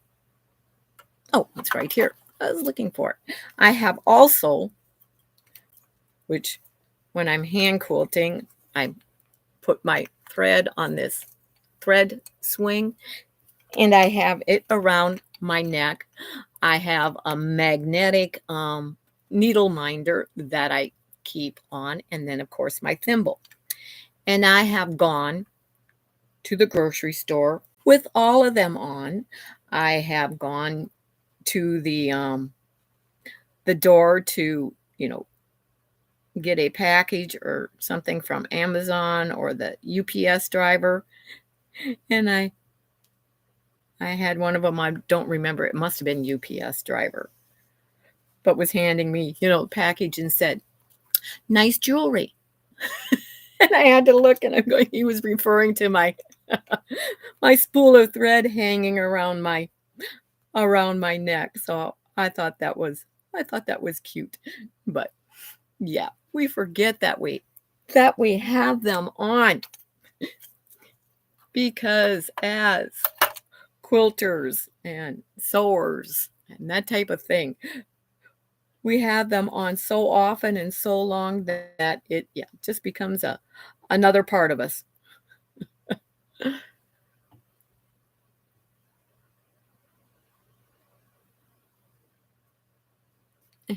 it's right here. I was looking for it. I have also, which when I'm hand quilting, I put my thread on this thread swing and I have it around my neck. I have a magnetic needle minder that I keep on, and then, of course, my thimble. And I have gone to the grocery store with all of them on. I have gone to the door to, get a package or something from Amazon or the UPS driver, and I had one of them, I don't remember, it must have been UPS driver, but was handing me, the package and said, nice jewelry. And I had to look and I'm going, he was referring to my my spool of thread hanging around my neck. So I thought that was cute. But yeah, we forget that we have them on because as quilters and sewers and that type of thing, we have them on so often and so long that it, yeah, just becomes another part of us.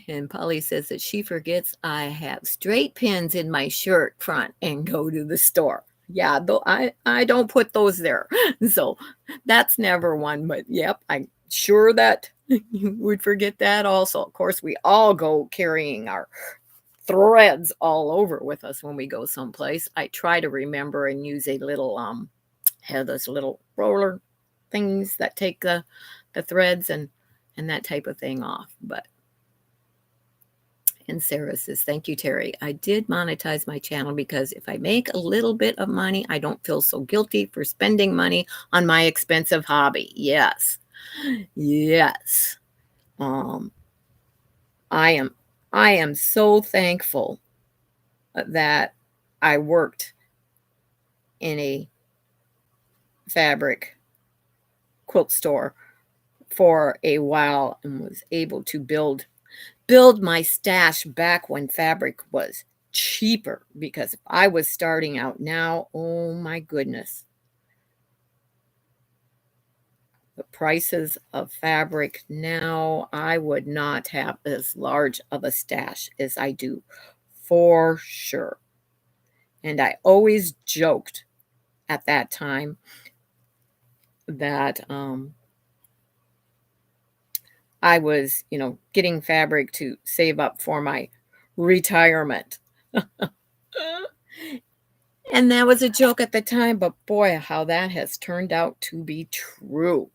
And Polly says that she forgets I have straight pins in my shirt front and go to the store. Yeah, though I don't put those there. So that's never one, but yep, I'm sure that you would forget that also. Of course, we all go carrying our threads all over with us when we go someplace. I try to remember and use a little have those little roller things that take the threads and that type of thing off. But And Sarah says, thank you, Terry. I did monetize my channel because if I make a little bit of money, I don't feel so guilty for spending money on my expensive hobby. Yes. Yes. Um, I am so thankful that I worked in a fabric quilt store for a while and was able to build my stash back when fabric was cheaper, because if I was starting out now, oh my goodness, the prices of fabric now, I would not have as large of a stash as I do, for sure. And I always joked at that time that I was, getting fabric to save up for my retirement. And that was a joke at the time, but boy, how that has turned out to be true.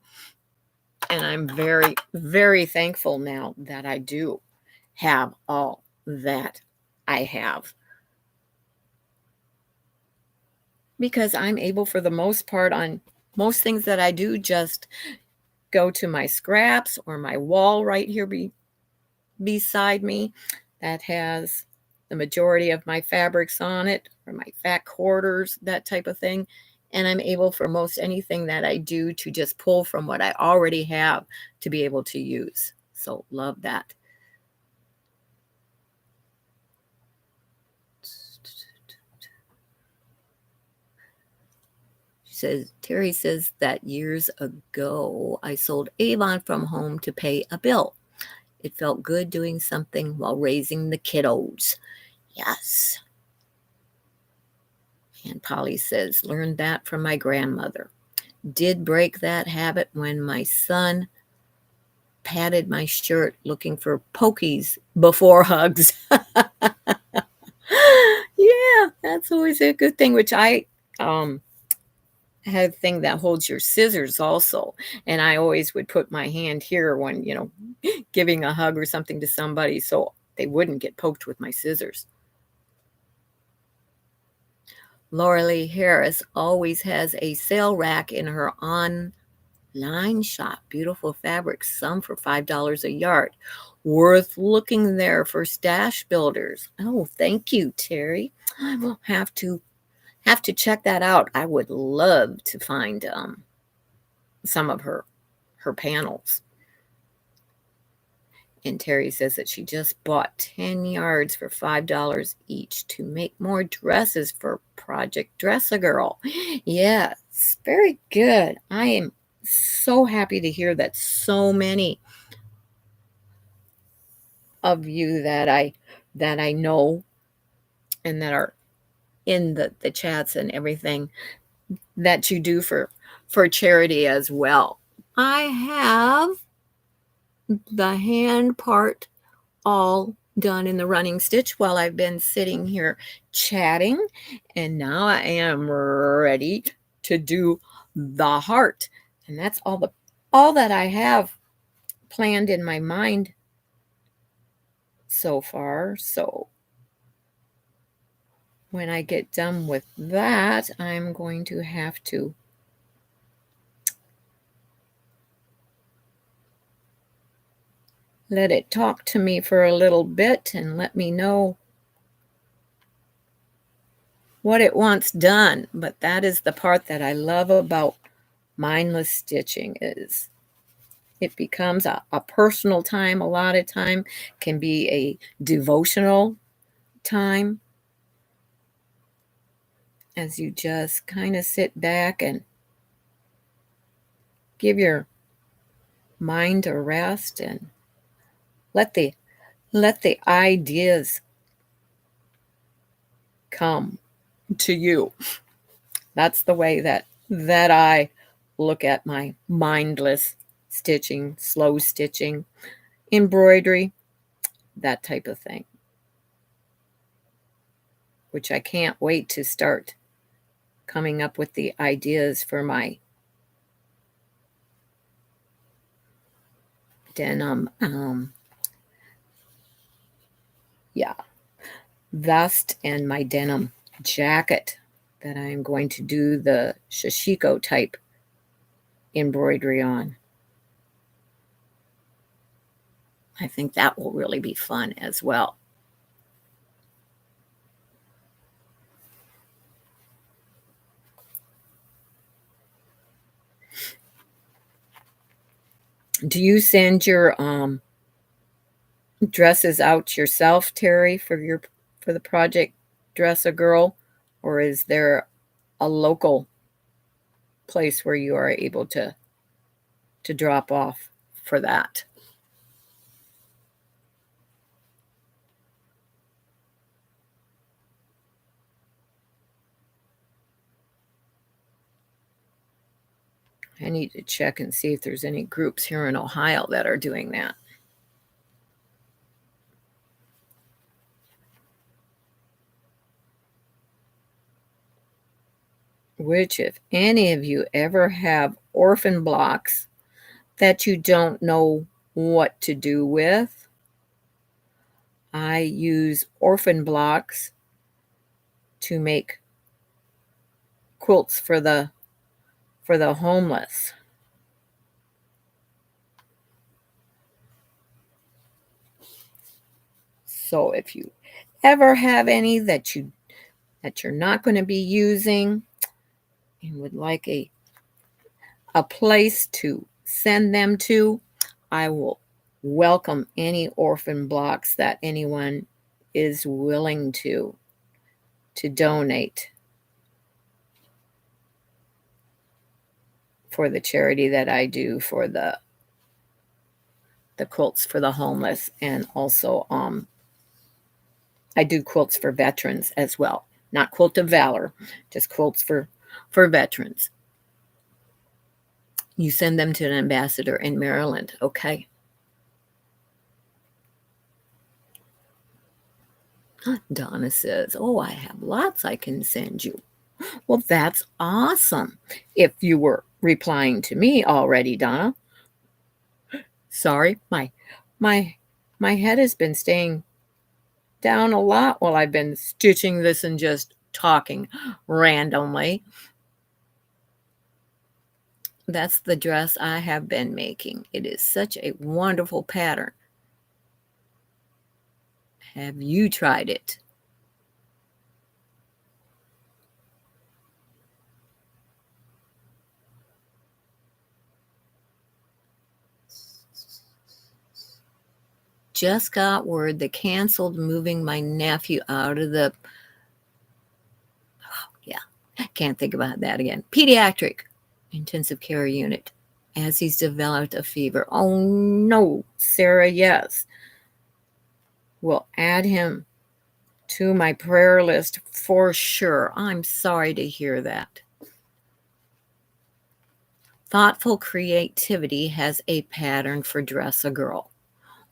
And I'm very, very thankful now that I do have all that I have. Because I'm able, for the most part, on most things that I do, just go to my scraps or my wall right here beside me that has the majority of my fabrics on it, or my fat quarters, that type of thing. And I'm able, for most anything that I do, to just pull from what I already have to be able to use. So love that. Terry says that years ago I sold Avon from home to pay a bill. It felt good doing something while raising the kiddos. Yes. And Polly says, learned that from my grandmother. Did break that habit when my son patted my shirt looking for pokies before hugs. Yeah, that's always a good thing, which I had a thing that holds your scissors also. And I always would put my hand here when, giving a hug or something to somebody so they wouldn't get poked with my scissors. Laura Lee Harris always has a sale rack in her online shop. Beautiful fabrics, some for $5 a yard. Worth looking there for stash builders. Oh, thank you, Terry. I will have to check that out. I would love to find some of her panels. And Terry says that she just bought 10 yards for $5 each to make more dresses for Project Dress a Girl. Yes, very good. I am so happy to hear that so many of you that I know and that are in the chats and everything that you do for charity as well. I have the hand part all done in the running stitch while I've been sitting here chatting, and now I am ready to do the heart. And that's all that I have planned in my mind so far. So when I get done with that, I'm going to have to let it talk to me for a little bit and let me know what it wants done. But that is the part that I love about mindless stitching, is it becomes a personal time. A lot of time can be a devotional time, as you just kind of sit back and give your mind a rest and let the ideas come to you. That's the way that I look at my mindless stitching, slow stitching, embroidery, that type of thing, which I can't wait to start coming up with the ideas for my denim Yeah, vest and my denim jacket that I am going to do the shishiko type embroidery on. I think that will really be fun as well. Do you send your dresses out yourself, Terry, for the project Dress a Girl, or is there a local place where you are able to drop off for that? I need to check and see if there's any groups here in Ohio that are doing that. Which, if any of you ever have orphan blocks that you don't know what to do with, I use orphan blocks to make quilts for the homeless. So if you ever have any that you're not going to be using and would like a place to send them to, I will welcome any orphan blocks that anyone is willing to donate for the charity that I do for the quilts for the homeless, and also I do quilts for veterans as well. Not Quilt of Valor, just quilts for veterans. You send them to an ambassador in Maryland, okay? Donna says, "Oh, I have lots I can send you." Well, that's awesome. If you were replying to me already, Donna. Sorry, my my head has been staying down a lot while I've been stitching this and just talking randomly. That's the dress I have been making. It is such a wonderful pattern. Have you tried it? Just got word they canceled moving my nephew out of the, yeah, can't think about that again, pediatric intensive care unit as he's developed a fever. Oh no, Sarah, yes. We'll add him to my prayer list for sure. I'm sorry to hear that. Thoughtful creativity has a pattern for Dress a Girl.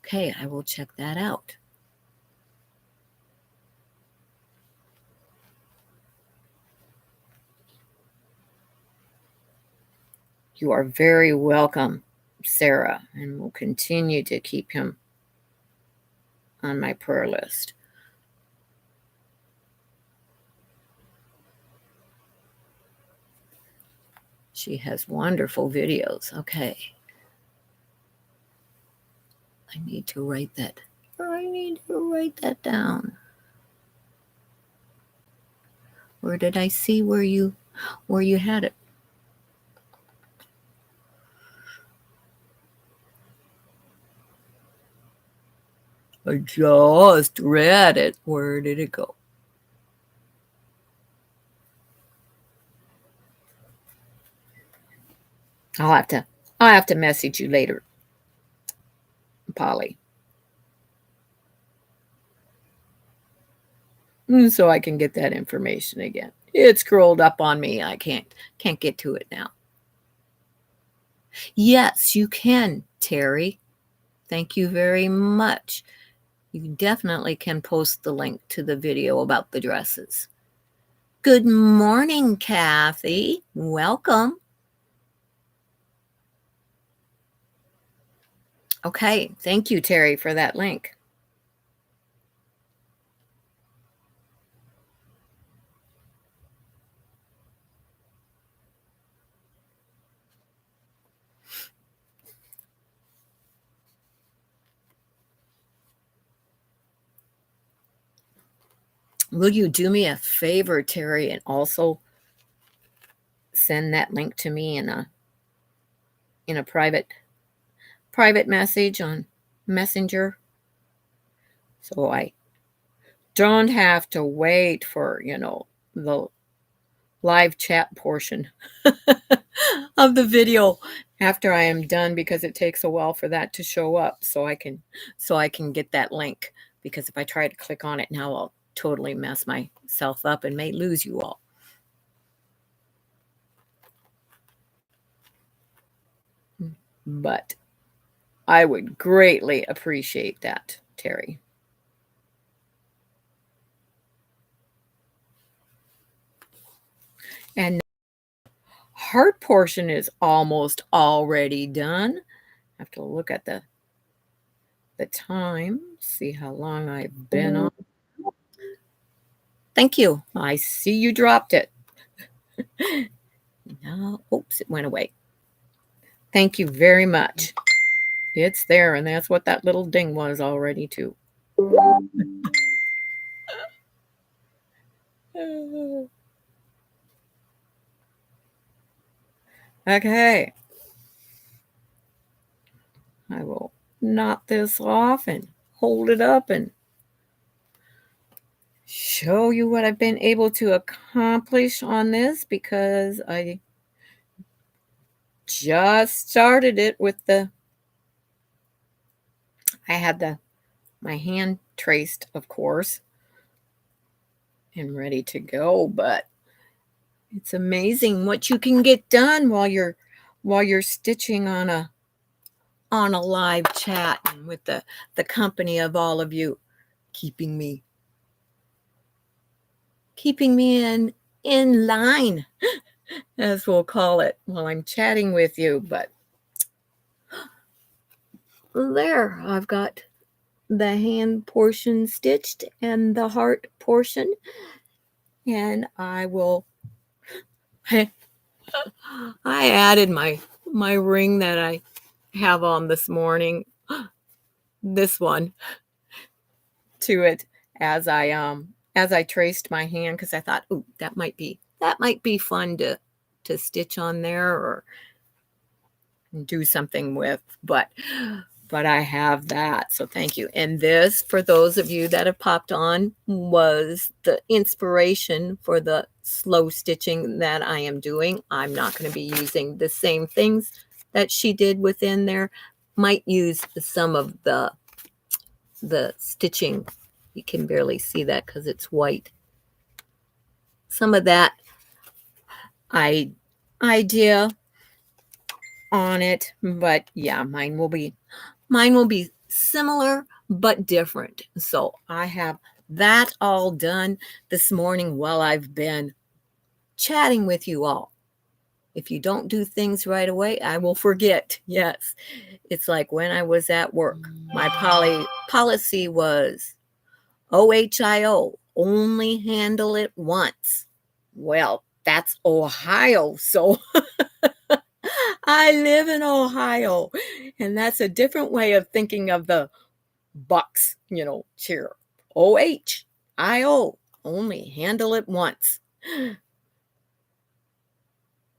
Okay, I will check that out. You are very welcome, Sarah, and will continue to keep him on my prayer list. She has wonderful videos. Okay. I need to write that. I need to write that down. Where did I see where you had it? I just read it. Where did it go? I'll have to message you later, Polly. So I can get that information again. It scrolled up on me. I can't get to it now. Yes, you can, Terry. Thank you very much. You definitely can post the link to the video about the dresses. Good morning, Kathy. Welcome. Okay, thank you, Terry, for that link. Will you do me a favor, Terry, and also send that link to me in a private message on Messenger, so I don't have to wait for, the live chat portion of the video after I am done, because it takes a while for that to show up, so I can get that link, because if I try to click on it now, I'll totally mess myself up and may lose you all. But I would greatly appreciate that, Terry. And heart portion is almost already done. I have to look at the time, see how long I've been on. Thank you. I see you dropped it. No, oops, it went away. Thank you very much. It's there, and that's what that little ding was already, too. Okay. I will knot this off and hold it up and show you what I've been able to accomplish on this, because I just started it with I had my hand traced, of course, and ready to go, but it's amazing what you can get done while you're stitching on a live chat, and with the company of all of you keeping me in line, as we'll call it, while I'm chatting with you. But there, I've got the hand portion stitched and the heart portion, and I added my ring that I have on this morning, this one, to it as I traced my hand, because I thought, oh, that might be fun to stitch on there or do something with, but I have that, so thank you. And this, for those of you that have popped on, was the inspiration for the slow stitching that I am doing. I'm not going to be using the same things that she did within there. Might use some of the stitching. You can barely see that because it's white. Some of that idea on it, but yeah, mine will be similar but different. So I have that all done this morning while I've been chatting with you all. If you don't do things right away, I will forget. Yes, it's like when I was at work, my policy was OHIO, only handle it once. Well, that's Ohio, so I live in Ohio, and that's a different way of thinking of the bucks, cheer. OHIO, only handle it once.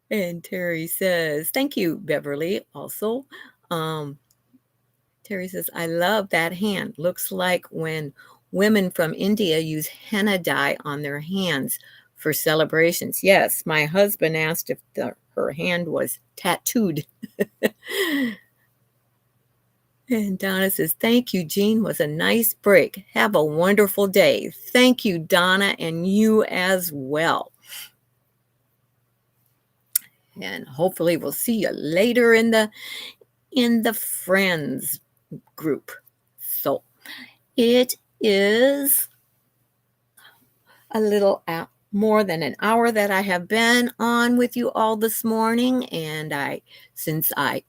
And Terry says, thank you, Beverly. Also, Terry says, I love that hand. Looks like when women from India use henna dye on their hands for celebrations. Yes, my husband asked if her hand was tattooed. And Donna says, thank you, Jean. Was a nice break. Have a wonderful day. Thank you, Donna, and you as well. And hopefully we'll see you later in the friends group. So it is a little more than an hour that I have been on with you all this morning, and since I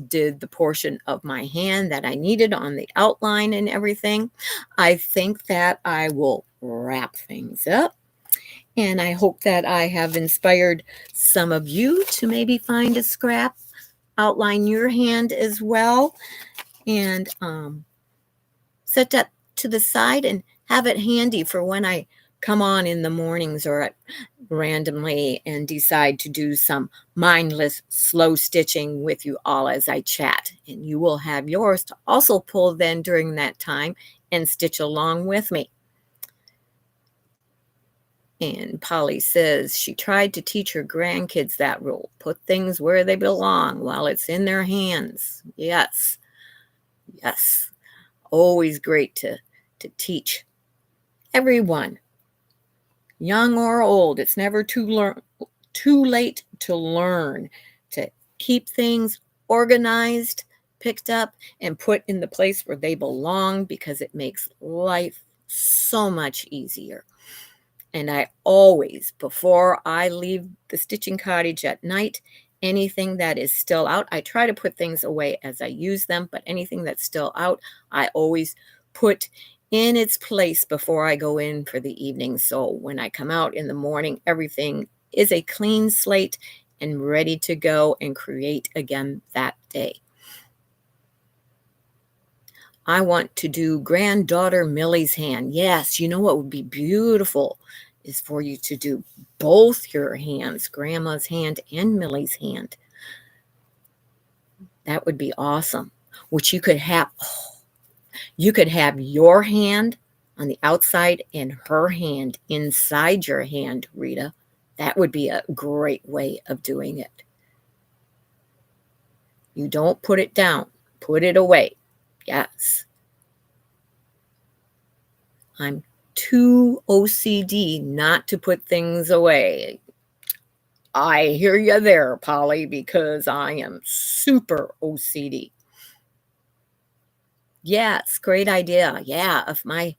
did the portion of my hand that I needed on the outline and everything, I think that I will wrap things up. And I hope that I have inspired some of you to maybe find a scrap, outline your hand as well, and set that to the side and have it handy for when I come on in the mornings or randomly and decide to do some mindless slow stitching with you all as I chat. And you will have yours to also pull then during that time and stitch along with me. And Polly says she tried to teach her grandkids that rule. Put things where they belong while it's in their hands. Yes. Yes. Always great to teach everyone, young or old. It's never too late to learn, to keep things organized, picked up, and put in the place where they belong, because it makes life so much easier. And I always, before I leave the stitching cottage at night, anything that is still out, I try to put things away as I use them, but anything that's still out, I always put in its place before I go in for the evening. So when I come out in the morning, everything is a clean slate and ready to go and create again that day. I want to do granddaughter Millie's hand. Yes, you know what would be beautiful is for you to do both your hands, Grandma's hand and Millie's hand. That would be awesome. Which you could have, you could have your hand on the outside and her hand inside your hand, Rita. That would be a great way of doing it. You don't put it down, put it away. Yes. I'm too OCD not to put things away. I hear you there, Polly, because I am super OCD. Yes, great idea. Yeah, if my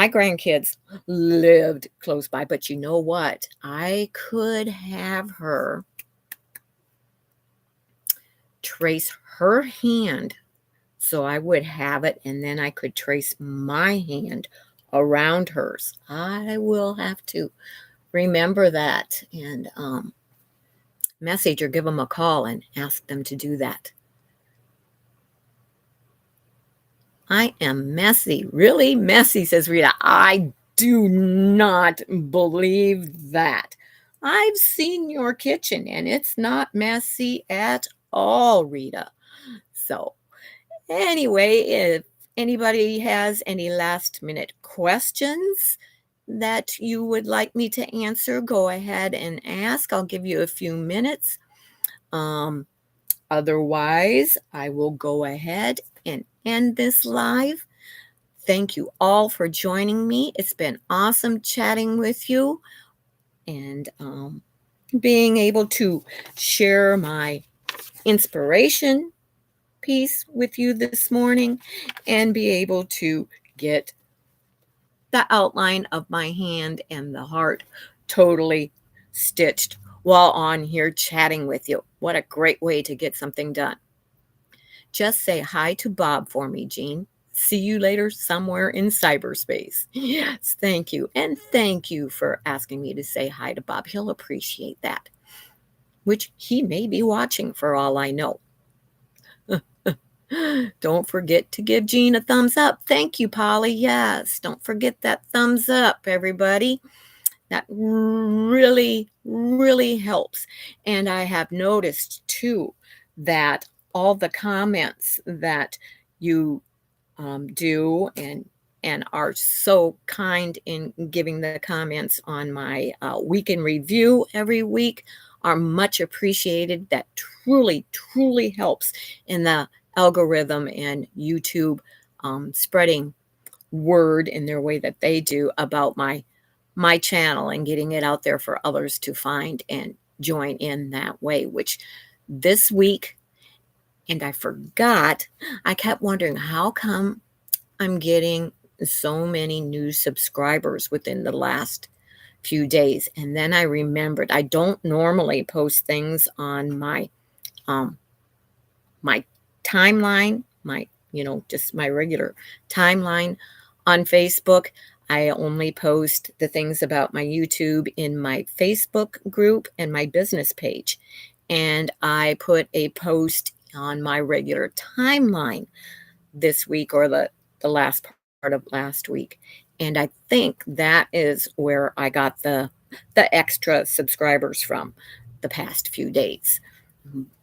grandkids lived close by, but you know what? I could have her trace her hand so I would have it, and then I could trace my hand around hers. I will have to remember that and message or give them a call and ask them to do that. I am messy, really messy, says Rita. I do not believe that. I've seen your kitchen and it's not messy at all, Rita. So, anyway, if anybody has any last minute questions that you would like me to answer, go ahead and ask. I'll give you a few minutes. Otherwise, I will go ahead and end this live. Thank you all for joining me. It's been awesome chatting with you and being able to share my inspiration piece with you this morning and be able to get the outline of my hand and the heart totally stitched while on here chatting with you. What a great way to get something done. Just say hi to Bob for me, Jean. See you later somewhere in cyberspace. Yes, thank you. And thank you for asking me to say hi to Bob. He'll appreciate that, which he may be watching for all I know. Don't forget to give Jean a thumbs up. Thank you, Polly. Yes, don't forget that thumbs up, everybody. That really, really helps. And I have noticed too that all the comments that you do and are so kind in giving the comments on my week in review every week are much appreciated. That truly, truly helps in the algorithm and YouTube spreading word in their way that they do about my channel and getting it out there for others to find and join in that way, which this week, and I forgot, I kept wondering how come I'm getting so many new subscribers within the last few days. And then I remembered I don't normally post things on um my timeline, just my regular timeline on Facebook. I only post the things about my YouTube in my Facebook group and my business page. And I put a post on my regular timeline this week or the last part of last week. And I think that is where I got the extra subscribers from the past few days.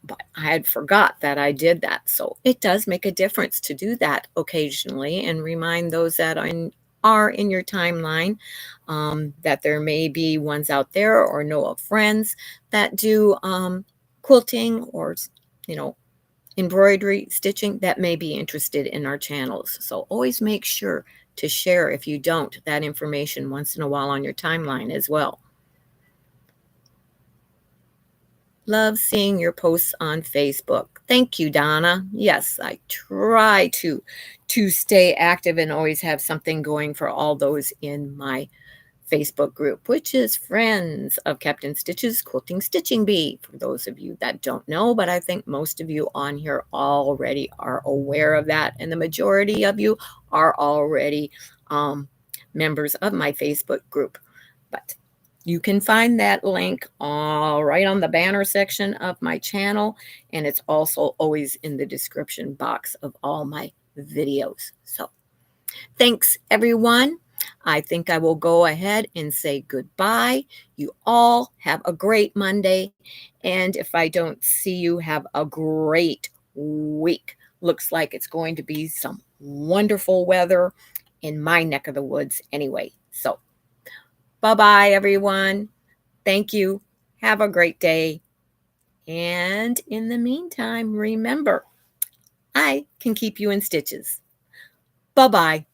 But I had forgot that I did that. So it does make a difference to do that occasionally and remind those that are in your timeline that there may be ones out there or know of friends that do quilting or, you know, embroidery, stitching that may be interested in our channels. So always make sure to share, if you don't, that information once in a while on your timeline as well. Love seeing your posts on Facebook. Thank you, Donna. Yes, I try to stay active and always have something going for all those in my Facebook group, which is Friends of Captain Stitch's Quilting Stitching Bee. For those of you that don't know, but I think most of you on here already are aware of that, and the majority of you are already members of my Facebook group. But you can find that link all right on the banner section of my channel, and it's also always in the description box of all my videos. So thanks, everyone. I think I will go ahead and say goodbye. You all have a great Monday. And if I don't see you, have a great week. Looks like it's going to be some wonderful weather in my neck of the woods anyway. So, bye bye, everyone. Thank you. Have a great day. And in the meantime, remember, I can keep you in stitches. Bye bye.